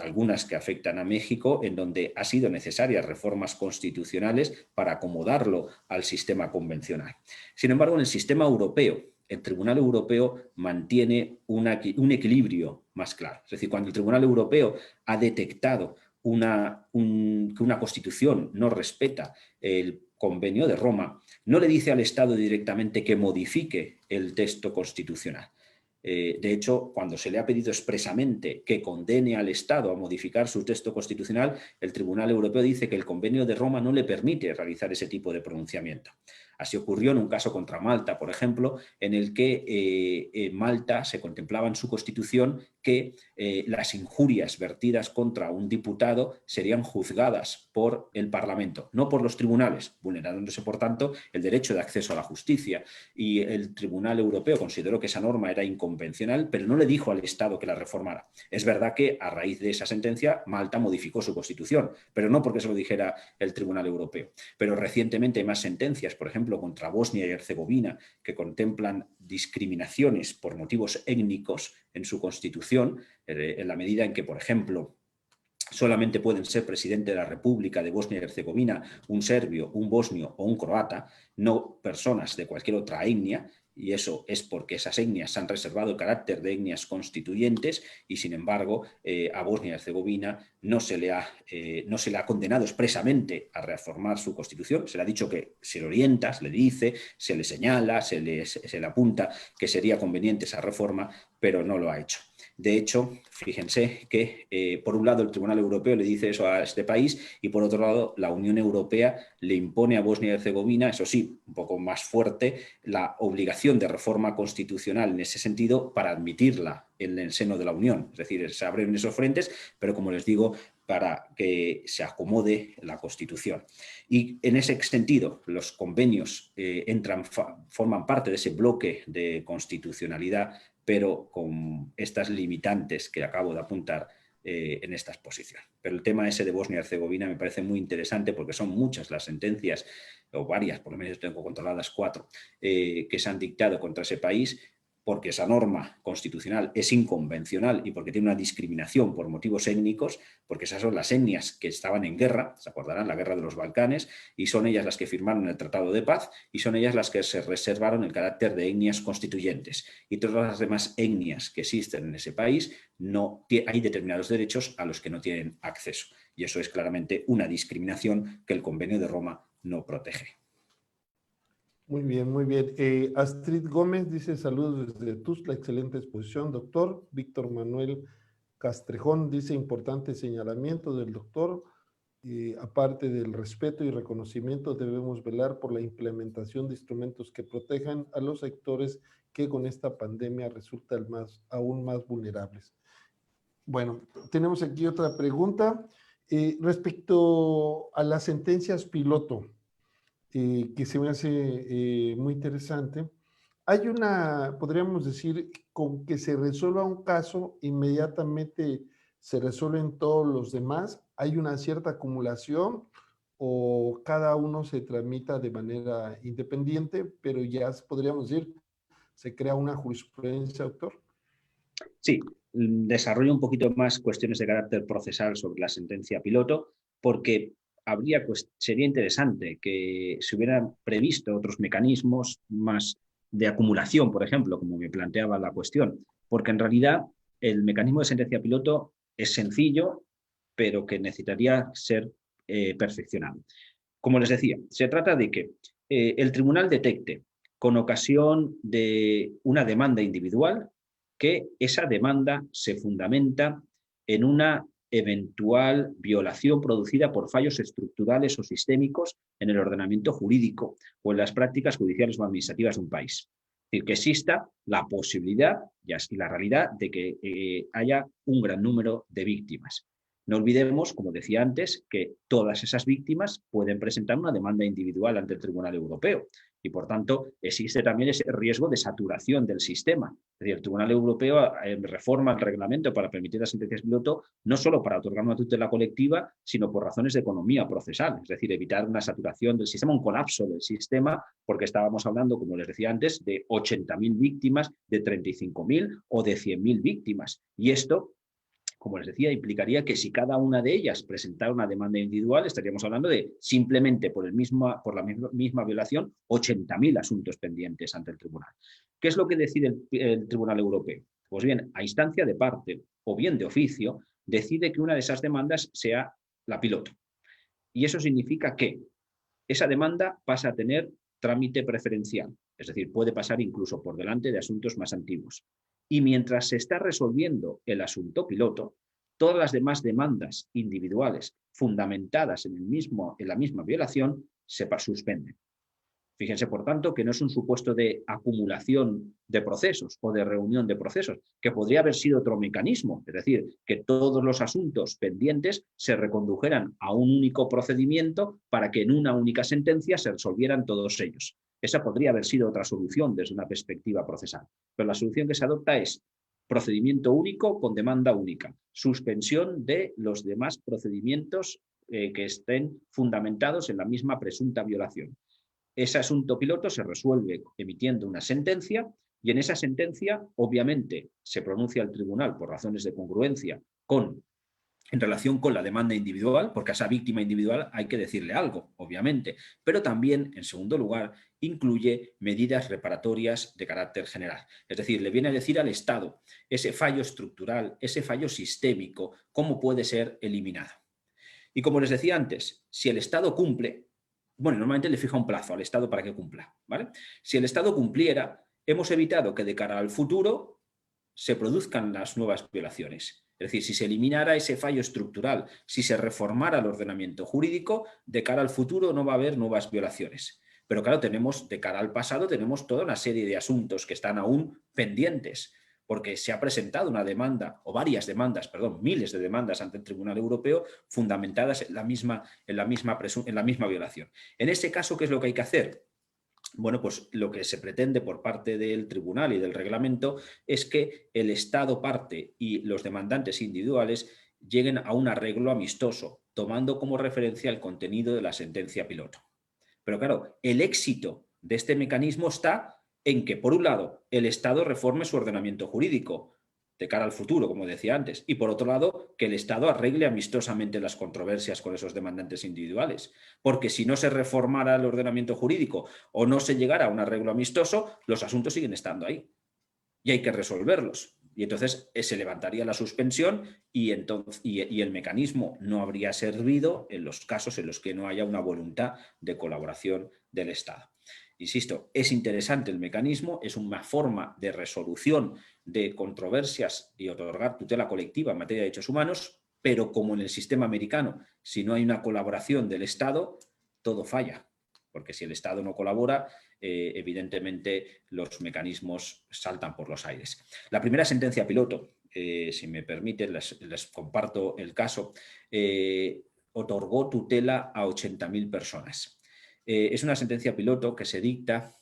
[SPEAKER 2] algunas que afectan a México, en donde ha sido necesarias reformas constitucionales para acomodarlo al sistema convencional. Sin embargo, en el sistema europeo, el Tribunal Europeo mantiene un equilibrio más claro. Es decir, cuando el Tribunal Europeo ha detectado que una Constitución no respeta el Convenio de Roma, no le dice al Estado directamente que modifique el texto constitucional. De hecho, cuando se le ha pedido expresamente que condene al Estado a modificar su texto constitucional, el Tribunal Europeo dice que el Convenio de Roma no le permite realizar ese tipo de pronunciamiento. Así ocurrió en un caso contra Malta, por ejemplo, en el que en Malta se contemplaba en su Constitución que las injurias vertidas contra un diputado serían juzgadas por el Parlamento, no por los tribunales, vulnerándose, por tanto, el derecho de acceso a la justicia. Y el Tribunal Europeo consideró que esa norma era inconvencional, pero no le dijo al Estado que la reformara. Es verdad que a raíz de esa sentencia Malta modificó su Constitución, pero no porque se lo dijera el Tribunal Europeo. Pero recientemente hay más sentencias, por ejemplo, contra Bosnia y Herzegovina, que contemplan discriminaciones por motivos étnicos en su Constitución, en la medida en que, por ejemplo, solamente pueden ser presidente de la República de Bosnia y Herzegovina un serbio, un bosnio o un croata, no personas de cualquier otra etnia, y eso es porque esas etnias han reservado el carácter de etnias constituyentes y, sin embargo, a Bosnia y Herzegovina no se le ha condenado expresamente a reformar su constitución. Se le ha dicho que se le orienta, se le dice, se le señala, se le apunta que sería conveniente esa reforma, pero no lo ha hecho. De hecho, fíjense que por un lado el Tribunal Europeo le dice eso a este país y por otro lado la Unión Europea le impone a Bosnia y Herzegovina, eso sí, un poco más fuerte, la obligación de reforma constitucional en ese sentido para admitirla en el seno de la Unión. Es decir, se abren esos frentes, pero como les digo, para que se acomode la Constitución. Y en ese sentido, los convenios forman parte de ese bloque de constitucionalidad, pero con estas limitantes que acabo de apuntar en esta exposición. Pero el tema ese de Bosnia y Herzegovina me parece muy interesante porque son muchas las sentencias, o varias, por lo menos tengo controladas 4, que se han dictado contra ese país, porque esa norma constitucional es inconvencional y porque tiene una discriminación por motivos étnicos, porque esas son las etnias que estaban en guerra, se acordarán, la guerra de los Balcanes, y son ellas las que firmaron el Tratado de Paz y son ellas las que se reservaron el carácter de etnias constituyentes. Y todas las demás etnias que existen en ese país, hay determinados derechos a los que no tienen acceso. Y eso es claramente una discriminación que el Convenio de Roma no protege.
[SPEAKER 1] Muy bien, muy bien. Astrid Gómez dice saludos desde Tuzla, excelente exposición, doctor. Víctor Manuel Castrejón dice importante señalamiento del doctor. Aparte del respeto y reconocimiento, debemos velar por la implementación de instrumentos que protejan a los sectores que con esta pandemia resultan aún más vulnerables. Bueno, tenemos aquí otra pregunta respecto a las sentencias piloto. Que se me hace muy interesante. Hay podríamos decir, con que se resuelva un caso, inmediatamente se resuelven todos los demás. ¿Hay una cierta acumulación o cada uno se tramita de manera independiente, pero ya podríamos decir, se crea una jurisprudencia, doctor?
[SPEAKER 2] Sí, desarrollo un poquito más cuestiones de carácter procesal sobre la sentencia piloto, porque sería interesante que se hubieran previsto otros mecanismos más de acumulación, por ejemplo, como me planteaba la cuestión, porque en realidad el mecanismo de sentencia piloto es sencillo, pero que necesitaría ser perfeccionado. Como les decía, se trata de que el tribunal detecte, con ocasión de una demanda individual, que esa demanda se fundamenta en una eventual violación producida por fallos estructurales o sistémicos en el ordenamiento jurídico o en las prácticas judiciales o administrativas de un país. Es decir, que exista la posibilidad y la realidad de que haya un gran número de víctimas. No olvidemos, como decía antes, que todas esas víctimas pueden presentar una demanda individual ante el Tribunal Europeo y, por tanto, existe también ese riesgo de saturación del sistema. Es decir, el Tribunal Europeo reforma el reglamento para permitir las sentencias piloto no solo para otorgar una tutela colectiva, sino por razones de economía procesal, es decir, evitar una saturación del sistema, un colapso del sistema, porque estábamos hablando, como les decía antes, de 80.000 víctimas, de 35.000 o de 100.000 víctimas. Y esto, como les decía, implicaría que si cada una de ellas presentara una demanda individual, estaríamos hablando de simplemente por la misma violación 80.000 asuntos pendientes ante el tribunal. ¿Qué es lo que decide el Tribunal Europeo? Pues bien, a instancia de parte o bien de oficio, decide que una de esas demandas sea la piloto. Y eso significa que esa demanda pasa a tener trámite preferencial, es decir, puede pasar incluso por delante de asuntos más antiguos. Y mientras se está resolviendo el asunto piloto, todas las demás demandas individuales fundamentadas en la misma violación se suspenden. Fíjense, por tanto, que no es un supuesto de acumulación de procesos o de reunión de procesos, que podría haber sido otro mecanismo, es decir, que todos los asuntos pendientes se recondujeran a un único procedimiento para que en una única sentencia se resolvieran todos ellos. Esa podría haber sido otra solución desde una perspectiva procesal, pero la solución que se adopta es procedimiento único con demanda única, suspensión de los demás procedimientos que estén fundamentados en la misma presunta violación. Ese asunto piloto se resuelve emitiendo una sentencia y en esa sentencia, obviamente, se pronuncia el tribunal por razones de congruencia en relación con la demanda individual, porque a esa víctima individual hay que decirle algo, obviamente, pero también, en segundo lugar, incluye medidas reparatorias de carácter general. Es decir, le viene a decir al Estado ese fallo estructural, ese fallo sistémico, cómo puede ser eliminado. Y como les decía antes, si el Estado cumple, bueno, normalmente le fija un plazo al Estado para que cumpla, ¿vale? Si el Estado cumpliera, hemos evitado que de cara al futuro se produzcan las nuevas violaciones. Es decir, si se eliminara ese fallo estructural, si se reformara el ordenamiento jurídico, de cara al futuro no va a haber nuevas violaciones. Pero claro, de cara al pasado, tenemos toda una serie de asuntos que están aún pendientes, porque se ha presentado una demanda, o varias demandas, perdón, miles de demandas ante el Tribunal Europeo fundamentadas en la misma violación. En ese caso, ¿qué es lo que hay que hacer? Bueno, pues lo que se pretende por parte del tribunal y del reglamento es que el Estado parte y los demandantes individuales lleguen a un arreglo amistoso, tomando como referencia el contenido de la sentencia piloto. Pero claro, el éxito de este mecanismo está en que, por un lado, el Estado reforme su ordenamiento jurídico de cara al futuro, como decía antes, y por otro lado, que el Estado arregle amistosamente las controversias con esos demandantes individuales. Porque si no se reformara el ordenamiento jurídico o no se llegara a un arreglo amistoso, los asuntos siguen estando ahí y hay que resolverlos. Y entonces se levantaría la suspensión y el mecanismo no habría servido en los casos en los que no haya una voluntad de colaboración del Estado. Insisto, es interesante el mecanismo, es una forma de resolución de controversias y otorgar tutela colectiva en materia de derechos humanos, pero como en el sistema americano, si no hay una colaboración del Estado, todo falla. Porque si el Estado no colabora, evidentemente los mecanismos saltan por los aires. La primera sentencia piloto, si me permiten, les comparto el caso, otorgó tutela a 80.000 personas. Es una sentencia piloto que se dicta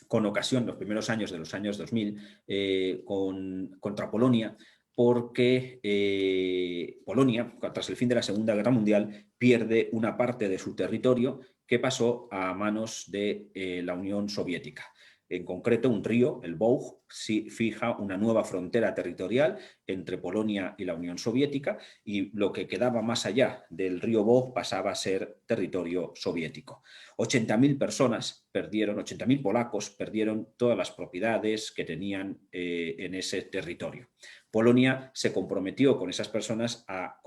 [SPEAKER 2] con ocasión, los primeros años de los años 2000, contra Polonia, porque Polonia, tras el fin de la Segunda Guerra Mundial, pierde una parte de su territorio que pasó a manos de la Unión Soviética. En concreto, un río, el Bug, fija una nueva frontera territorial entre Polonia y la Unión Soviética y lo que quedaba más allá del río Bug pasaba a ser territorio soviético. 80.000 personas perdieron, 80.000 polacos perdieron todas las propiedades que tenían en ese territorio. Polonia se comprometió con esas personas a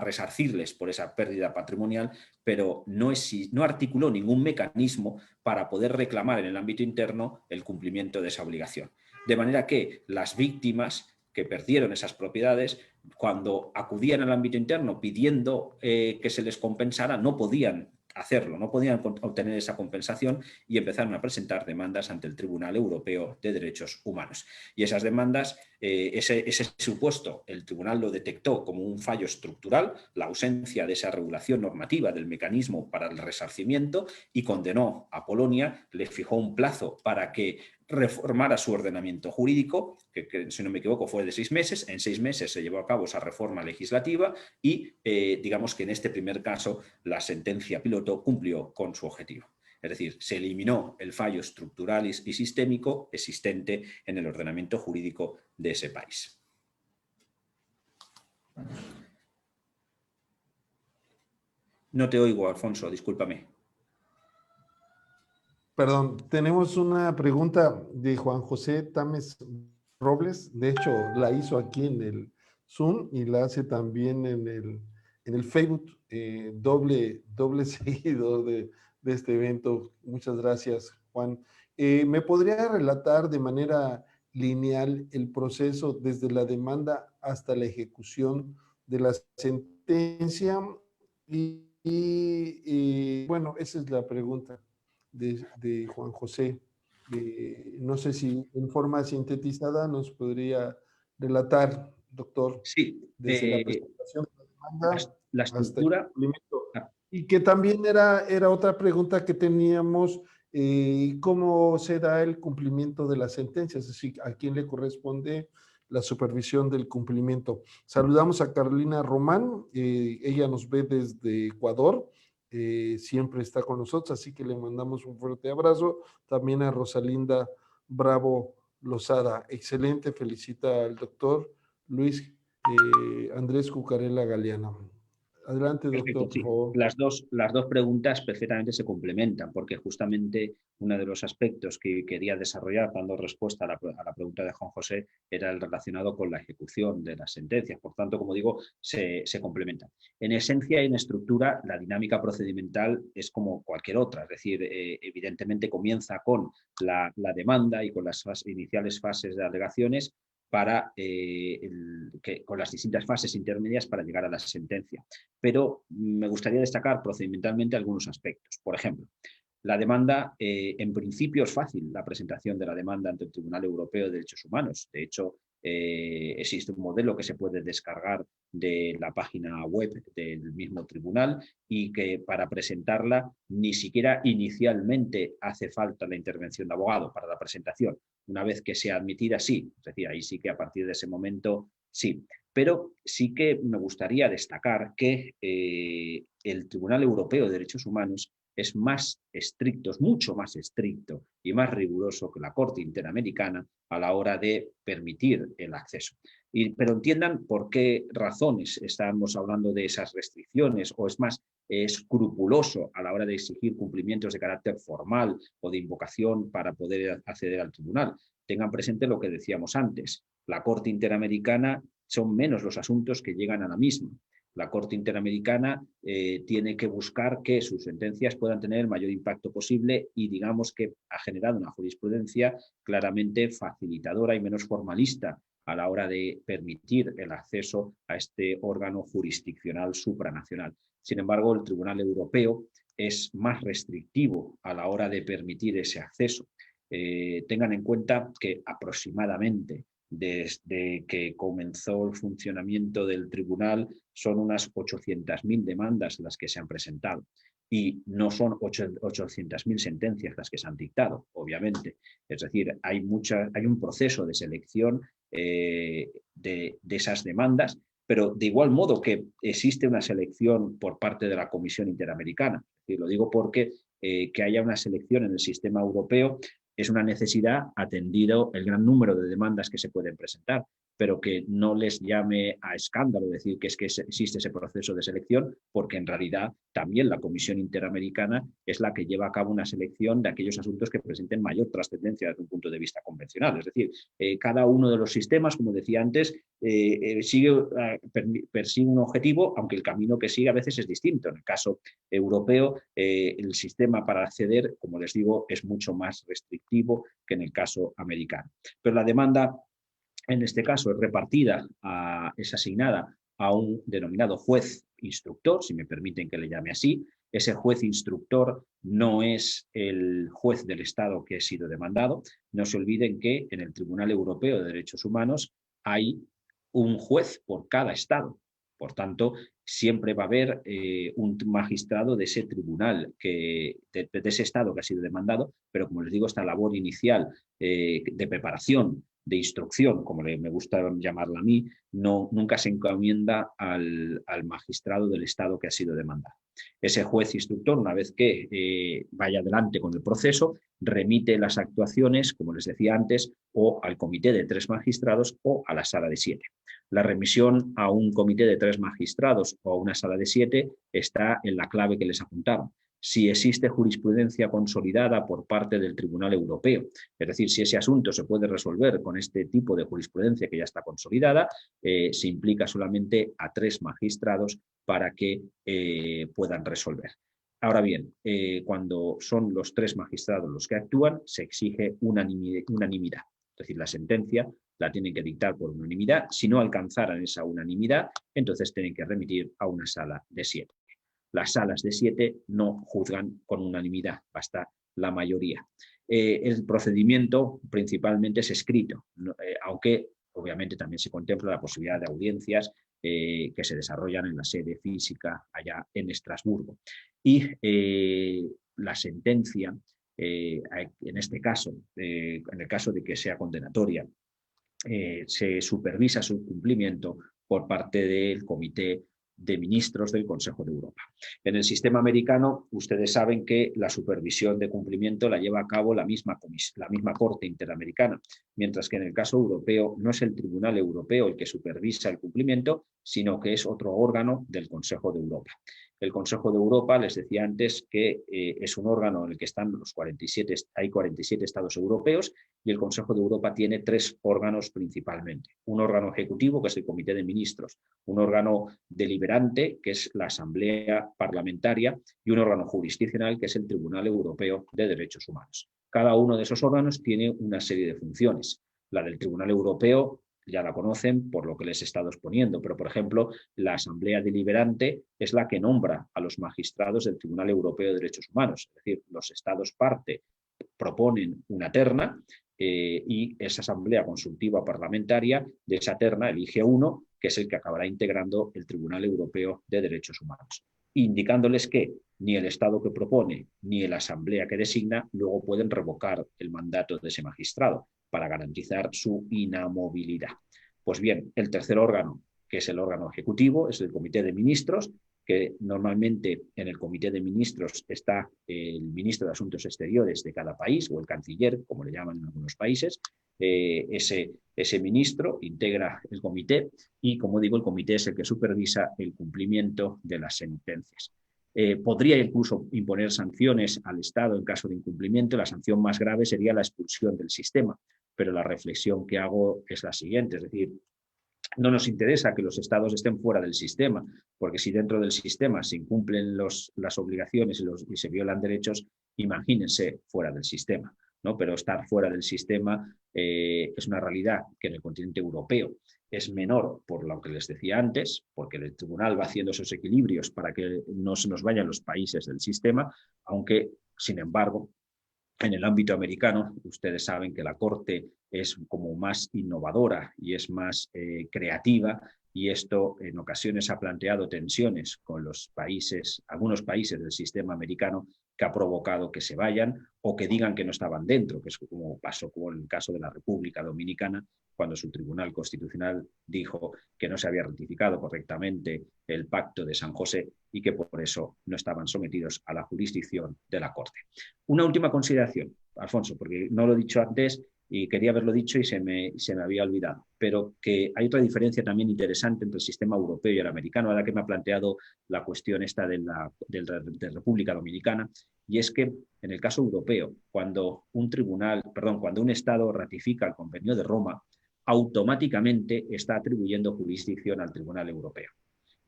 [SPEAKER 2] resarcirles por esa pérdida patrimonial, pero no articuló ningún mecanismo para poder reclamar en el ámbito interno el cumplimiento de esa obligación. De manera que las víctimas que perdieron esas propiedades, cuando acudían al ámbito interno pidiendo que se les compensara, no podían hacerlo, no podían obtener esa compensación y empezaron a presentar demandas ante el Tribunal Europeo de Derechos Humanos. Y esas demandas, ese supuesto, el tribunal lo detectó como un fallo estructural, la ausencia de esa regulación normativa del mecanismo para el resarcimiento, y condenó a Polonia, le fijó un plazo para que reformara su ordenamiento jurídico, que si no me equivoco fue de 6 meses. En 6 meses se llevó a cabo esa reforma legislativa y digamos que en este primer caso la sentencia piloto cumplió con su objetivo. Es decir, se eliminó el fallo estructural y sistémico existente en el ordenamiento jurídico de ese país. No te oigo, Alfonso, discúlpame.
[SPEAKER 1] Perdón, tenemos una pregunta de Juan José Tames Robles. De hecho, la hizo aquí en el Zoom y la hace también en el Facebook, doble seguidor de este evento. Muchas gracias, Juan. ¿Me podría relatar de manera lineal el proceso desde la demanda hasta la ejecución de la sentencia? Bueno, esa es la pregunta de Juan José. No sé si en forma sintetizada nos podría relatar, doctor,
[SPEAKER 2] Sí,
[SPEAKER 1] desde la presentación de la demanda
[SPEAKER 2] la
[SPEAKER 1] hasta el
[SPEAKER 2] estructura.
[SPEAKER 1] cumplimiento. Y que también era otra pregunta que teníamos, ¿cómo se da el cumplimiento de las sentencias? Es decir, ¿a quién le corresponde la supervisión del cumplimiento? Saludamos a Carolina Román, ella nos ve desde Ecuador. Siempre está con nosotros, así que le mandamos un fuerte abrazo. También a Rosalinda Bravo Lozada. Excelente, felicita al doctor Luis Andrés Cucarella Galeana. Adelante,
[SPEAKER 2] Perfecto,
[SPEAKER 1] doctor, por
[SPEAKER 2] sí.
[SPEAKER 1] favor.
[SPEAKER 2] Las dos preguntas perfectamente se complementan, porque justamente uno de los aspectos que quería desarrollar dando respuesta a la pregunta de Juan José era el relacionado con la ejecución de las sentencias. Por tanto, como digo, se complementan. En esencia y en estructura, la dinámica procedimental es como cualquier otra, es decir, evidentemente comienza con la demanda y con las iniciales fases de alegaciones, con las distintas fases intermedias para llegar a la sentencia. Pero me gustaría destacar procedimentalmente algunos aspectos. Por ejemplo, la demanda, en principio es fácil la presentación de la demanda ante el Tribunal Europeo de Derechos Humanos. De hecho, existe un modelo que se puede descargar de la página web del mismo tribunal y que para presentarla ni siquiera inicialmente hace falta la intervención de abogado para la presentación. Una vez que sea admitida, sí. Es decir, ahí sí que a partir de ese momento, sí. Pero sí que me gustaría destacar que el Tribunal Europeo de Derechos Humanos es más estricto, es mucho más estricto y más riguroso que la Corte Interamericana a la hora de permitir el acceso. Pero entiendan por qué razones estamos hablando de esas restricciones, o es más escrupuloso a la hora de exigir cumplimientos de carácter formal o de invocación para poder acceder al tribunal. Tengan presente lo que decíamos antes. La Corte Interamericana son menos los asuntos que llegan a la misma. La Corte Interamericana tiene que buscar que sus sentencias puedan tener el mayor impacto posible y digamos que ha generado una jurisprudencia claramente facilitadora y menos formalista a la hora de permitir el acceso a este órgano jurisdiccional supranacional. Sin embargo, el Tribunal Europeo es más restrictivo a la hora de permitir ese acceso. Tengan en cuenta que aproximadamente desde que comenzó el funcionamiento del tribunal son unas 800.000 demandas las que se han presentado y no son 800.000 sentencias las que se han dictado, obviamente. Es decir, hay un proceso de selección de esas demandas, pero de igual modo que existe una selección por parte de la Comisión Interamericana. Es decir, lo digo porque que haya una selección en el sistema europeo es una necesidad atendido el gran número de demandas que se pueden presentar. pero que no les llame a escándalo decir que es que existe ese proceso de selección, porque en realidad también la Comisión Interamericana es la que lleva a cabo una selección de aquellos asuntos que presenten mayor trascendencia desde un punto de vista convencional. Es decir, cada uno de los sistemas, como decía antes, persigue un objetivo, aunque el camino que sigue a veces es distinto. En el caso europeo, el sistema para acceder, como les digo, es mucho más restrictivo que en el caso americano. Pero la demanda, en este caso, es asignada a un denominado juez instructor, si me permiten que le llame así. Ese juez instructor no es el juez del Estado que ha sido demandado. No se olviden que en el Tribunal Europeo de Derechos Humanos hay un juez por cada Estado. Por tanto, siempre va a haber un magistrado de ese tribunal, de ese Estado que ha sido demandado, pero como les digo, esta labor inicial de preparación, de instrucción, como me gusta llamarla a mí, nunca se encomienda al magistrado del Estado que ha sido demandado. Ese juez instructor, una vez que vaya adelante con el proceso, remite las actuaciones, como les decía antes, o al comité de 3 magistrados o a la sala de 7. La remisión a un comité de 3 magistrados o a una sala de 7 está en la clave que les apuntaron. Si existe jurisprudencia consolidada por parte del Tribunal Europeo, es decir, si ese asunto se puede resolver con este tipo de jurisprudencia que ya está consolidada, se implica solamente a 3 magistrados para que puedan resolver. Ahora bien, cuando son los 3 magistrados los que actúan, se exige unanimidad. Es decir, la sentencia la tienen que dictar por unanimidad. Si no alcanzaran esa unanimidad, entonces tienen que remitir a una sala de 7. Las salas de 7 no juzgan con unanimidad, basta la mayoría. El procedimiento principalmente es escrito, aunque obviamente también se contempla la posibilidad de audiencias que se desarrollan en la sede física allá en Estrasburgo. Y la sentencia, en este caso, en el caso de que sea condenatoria, se supervisa su cumplimiento por parte del Comité de Ministros del Consejo de Europa. En el sistema americano, ustedes saben que la supervisión de cumplimiento la lleva a cabo la misma Corte Interamericana, mientras que en el caso europeo no es el Tribunal Europeo el que supervisa el cumplimiento, sino que es otro órgano del Consejo de Europa. El Consejo de Europa, les decía antes, que es un órgano en el que están hay 47 estados europeos, y el Consejo de Europa tiene 3 órganos principalmente. Un órgano ejecutivo, que es el Comité de Ministros, un órgano deliberante, que es la Asamblea Parlamentaria, y un órgano jurisdiccional, que es el Tribunal Europeo de Derechos Humanos. Cada uno de esos órganos tiene una serie de funciones. La del Tribunal Europeo ya la conocen por lo que les he estado exponiendo, pero por ejemplo la Asamblea Deliberante es la que nombra a los magistrados del Tribunal Europeo de Derechos Humanos, es decir, los estados parte proponen una terna y esa Asamblea Consultiva Parlamentaria de esa terna elige uno, que es el que acabará integrando el Tribunal Europeo de Derechos Humanos, indicándoles que ni el Estado que propone ni la Asamblea que designa luego pueden revocar el mandato de ese magistrado para garantizar su inamovilidad. Pues bien, el tercer órgano, que es el órgano ejecutivo, es el Comité de Ministros, que normalmente en el Comité de Ministros está el ministro de Asuntos Exteriores de cada país, o el canciller, como le llaman en algunos países. Ese ministro integra el comité y, como digo, el comité es el que supervisa el cumplimiento de las sentencias. Podría incluso imponer sanciones al Estado en caso de incumplimiento. La sanción más grave sería la expulsión del sistema, pero la reflexión que hago es la siguiente, es decir, no nos interesa que los estados estén fuera del sistema, porque si dentro del sistema se incumplen las obligaciones y se violan derechos, imagínense fuera del sistema, ¿no? Pero estar fuera del sistema es una realidad que en el continente europeo es menor por lo que les decía antes, porque el tribunal va haciendo esos equilibrios para que no se nos vayan los países del sistema, aunque, sin embargo, en el ámbito americano, ustedes saben que la Corte es como más innovadora y es más creativa, y esto en ocasiones ha planteado tensiones con los países, algunos países del sistema americano, que ha provocado que se vayan o que digan que no estaban dentro, que es como pasó con el caso de la República Dominicana, cuando su Tribunal Constitucional dijo que no se había ratificado correctamente el Pacto de San José y que por eso no estaban sometidos a la jurisdicción de la Corte. Una última consideración, Alfonso, porque no lo he dicho antes Y quería haberlo dicho y se me había olvidado. Pero que hay otra diferencia también interesante entre el sistema europeo y el americano, ahora que me ha planteado la cuestión esta de República Dominicana, y es que en el caso europeo, cuando cuando un Estado ratifica el Convenio de Roma, automáticamente está atribuyendo jurisdicción al Tribunal Europeo.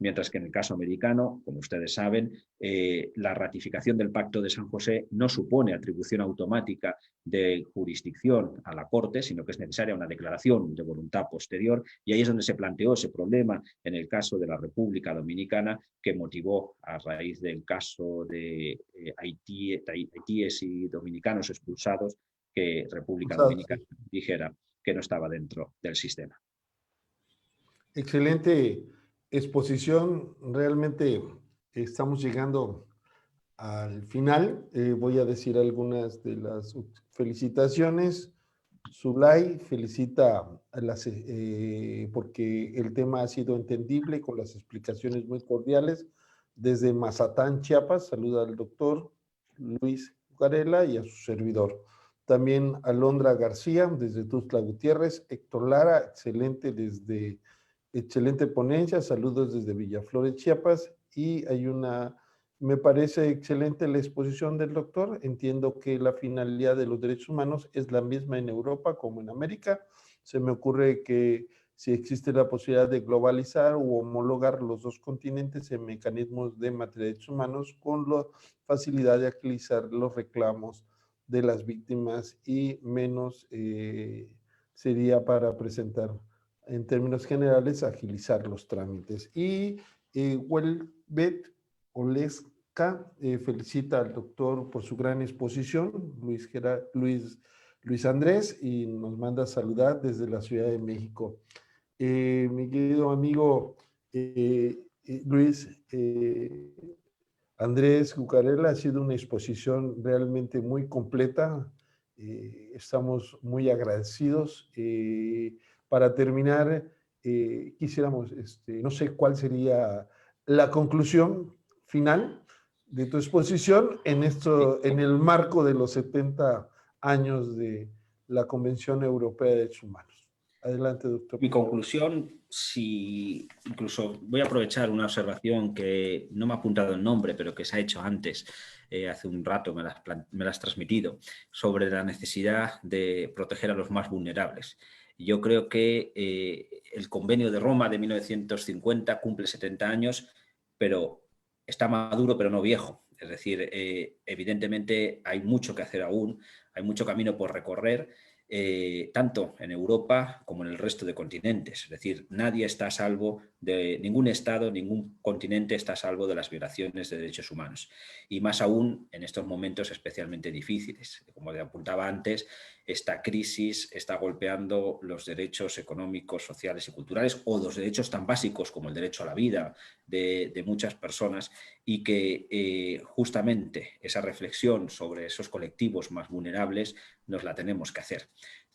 [SPEAKER 2] Mientras que en el caso americano, como ustedes saben, la ratificación del Pacto de San José no supone atribución automática de jurisdicción a la Corte, sino que es necesaria una declaración de voluntad posterior, y ahí es donde se planteó ese problema en el caso de la República Dominicana, que motivó, a raíz del caso de haitíes y dominicanos expulsados, que República Dominicana dijera que no estaba dentro del sistema.
[SPEAKER 1] Excelente exposición. Realmente estamos llegando al final. Voy a decir algunas de las felicitaciones. Zulay felicita porque el tema ha sido entendible con las explicaciones muy cordiales. Desde Mazatán, Chiapas, saluda al doctor Luis Varela y a su servidor. También Alondra García, desde Tuxtla Gutiérrez. Héctor Lara, excelente ponencia, saludos desde Villaflores, Chiapas. Y me parece excelente la exposición del doctor. Entiendo que la finalidad de los derechos humanos es la misma en Europa como en América. Se me ocurre que si existe la posibilidad de globalizar o homologar los dos continentes en mecanismos de materia de derechos humanos con la facilidad de agilizar los reclamos de las víctimas y menos sería para presentar, en términos generales, agilizar los trámites. Y Welbet Oleska felicita al doctor por su gran exposición, Luis Andrés, y nos manda a saludar desde la Ciudad de México. Mi querido amigo Luis Andrés Cucarella, ha sido una exposición realmente muy completa. Estamos muy agradecidos. Para terminar, quisiéramos, no sé cuál sería la conclusión final de tu exposición en el marco de los 70 años de la Convención Europea de Derechos Humanos. Adelante, doctor.
[SPEAKER 2] Mi conclusión, incluso voy a aprovechar una observación que no me ha apuntado el nombre, pero que se ha hecho antes, hace un rato me la has transmitido, sobre la necesidad de proteger a los más vulnerables. Yo creo que el Convenio de Roma de 1950 cumple 70 años, pero está maduro, pero no viejo. Es decir, evidentemente hay mucho que hacer aún, hay mucho camino por recorrer, tanto en Europa como en el resto de continentes. Es decir, nadie está a salvo de ningún Estado, ningún continente está a salvo de las violaciones de derechos humanos. Y más aún en estos momentos especialmente difíciles. Como le apuntaba antes, esta crisis está golpeando los derechos económicos, sociales y culturales, o los derechos tan básicos como el derecho a la vida de muchas personas, y que justamente esa reflexión sobre esos colectivos más vulnerables nos la tenemos que hacer.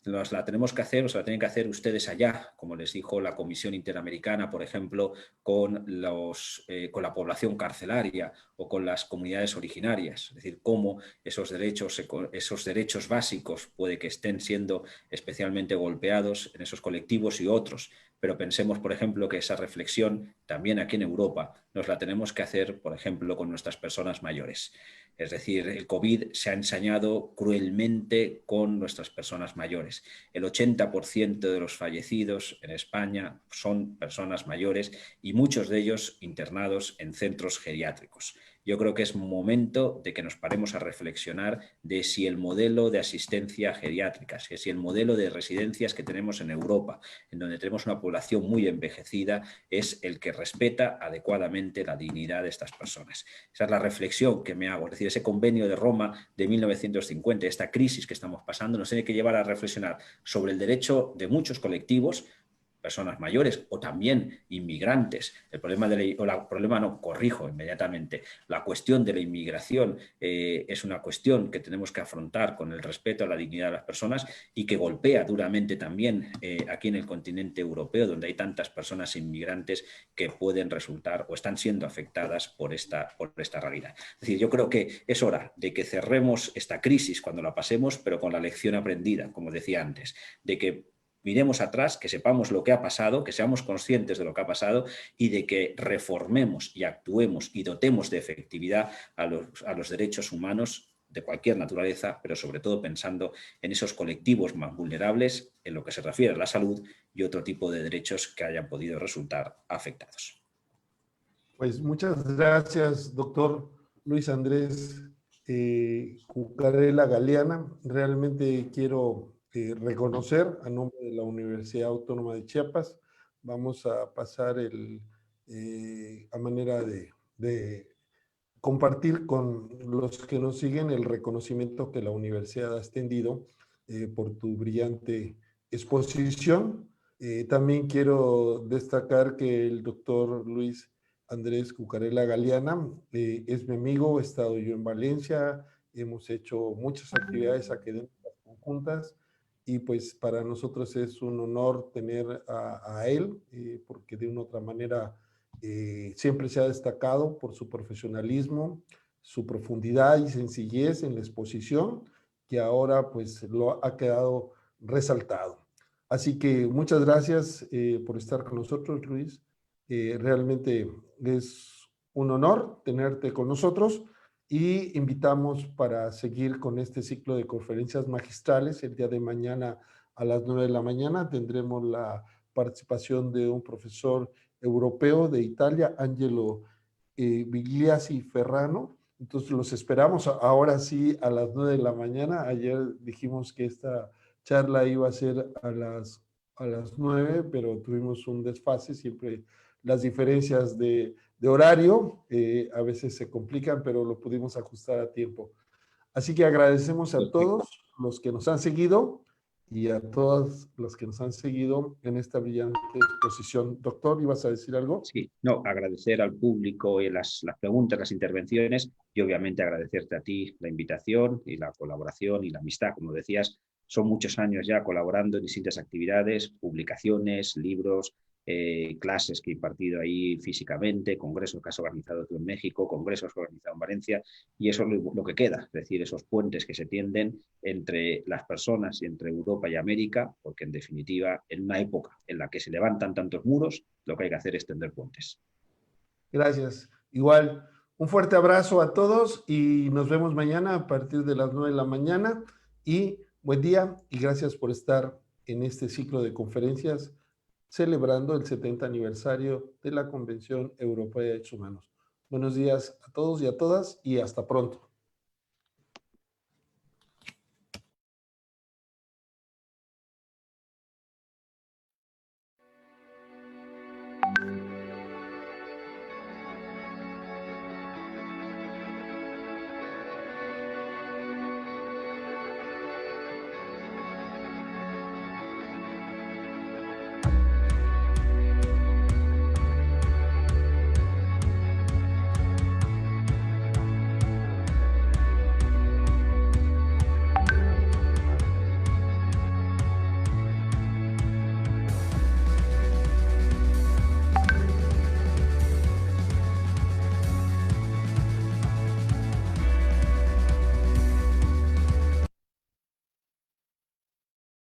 [SPEAKER 2] Nos la tenemos que hacer, o se la tienen que hacer ustedes allá, como les dijo la Comisión Interamericana, por ejemplo, con la población carcelaria o con las comunidades originarias. Es decir, cómo esos derechos básicos puede que estén siendo especialmente golpeados en esos colectivos y otros. Pero pensemos, por ejemplo, que esa reflexión también aquí en Europa nos la tenemos que hacer, por ejemplo, con nuestras personas mayores. Es decir, el COVID se ha ensañado cruelmente con nuestras personas mayores. El 80% de los fallecidos en España son personas mayores y muchos de ellos internados en centros geriátricos. Yo creo que es momento de que nos paremos a reflexionar de si el modelo de asistencia geriátrica, si el modelo de residencias que tenemos en Europa, en donde tenemos una población muy envejecida, es el que respeta adecuadamente la dignidad de estas personas. Esa es la reflexión que me hago. Es decir, ese Convenio de Roma de 1950, esta crisis que estamos pasando, nos tiene que llevar a reflexionar sobre el derecho de muchos colectivos, personas mayores o también inmigrantes. El problema corrijo inmediatamente, la cuestión de la inmigración es una cuestión que tenemos que afrontar con el respeto a la dignidad de las personas y que golpea duramente también aquí en el continente europeo, donde hay tantas personas inmigrantes que pueden resultar o están siendo afectadas por esta realidad. Es decir, yo creo que es hora de que cerremos esta crisis cuando la pasemos, pero con la lección aprendida, como decía antes, de que miremos atrás, que sepamos lo que ha pasado, que seamos conscientes de lo que ha pasado y de que reformemos y actuemos y dotemos de efectividad a los derechos humanos de cualquier naturaleza, pero sobre todo pensando en esos colectivos más vulnerables en lo que se refiere a la salud y otro tipo de derechos que hayan podido resultar afectados.
[SPEAKER 1] Pues muchas gracias, doctor Luis Andrés Cucarella Galeana. Realmente quiero reconocer a nombre de la Universidad Autónoma de Chiapas. Vamos a pasar a manera de compartir con los que nos siguen el reconocimiento que la universidad ha extendido por tu brillante exposición. También quiero destacar que el doctor Luis Andrés Cucarella Galeana es mi amigo, he estado yo en Valencia, hemos hecho muchas actividades académicas conjuntas y pues para nosotros es un honor tener a él, porque de una u otra manera siempre se ha destacado por su profesionalismo, su profundidad y sencillez en la exposición, que ahora pues lo ha quedado resaltado. Así que muchas gracias por estar con nosotros, Luis. Realmente es un honor tenerte con nosotros y invitamos para seguir con este ciclo de conferencias magistrales. El día de mañana a las 9 de la mañana tendremos la participación de un profesor europeo de Italia, Angelo Vigliasi Ferrano. Entonces los esperamos ahora sí a las 9 de la mañana. Ayer dijimos que esta charla iba a ser a las 9, pero tuvimos un desfase, siempre las diferencias de horario a veces se complican, pero lo pudimos ajustar a tiempo. Así que agradecemos a todos los que nos han seguido y a todos los que nos han seguido en esta brillante exposición. Doctor, ¿ibas a decir algo?
[SPEAKER 2] Sí, no, agradecer al público y las preguntas, las intervenciones y obviamente agradecerte a ti la invitación y la colaboración y la amistad. Como decías, son muchos años ya colaborando en distintas actividades, publicaciones, libros, clases que he impartido ahí físicamente, congresos que has organizado tú en México, congresos que has organizado en Valencia, y eso es lo que queda, es decir, esos puentes que se tienden entre las personas y entre Europa y América, porque en definitiva, en una época en la que se levantan tantos muros, lo que hay que hacer es tender puentes.
[SPEAKER 1] Gracias. Igual, un fuerte abrazo a todos y nos vemos mañana a partir de las 9 de la mañana y buen día y gracias por estar en este ciclo de conferencias celebrando el 70 aniversario de la Convención Europea de Derechos Humanos. Buenos días a todos y a todas y hasta pronto.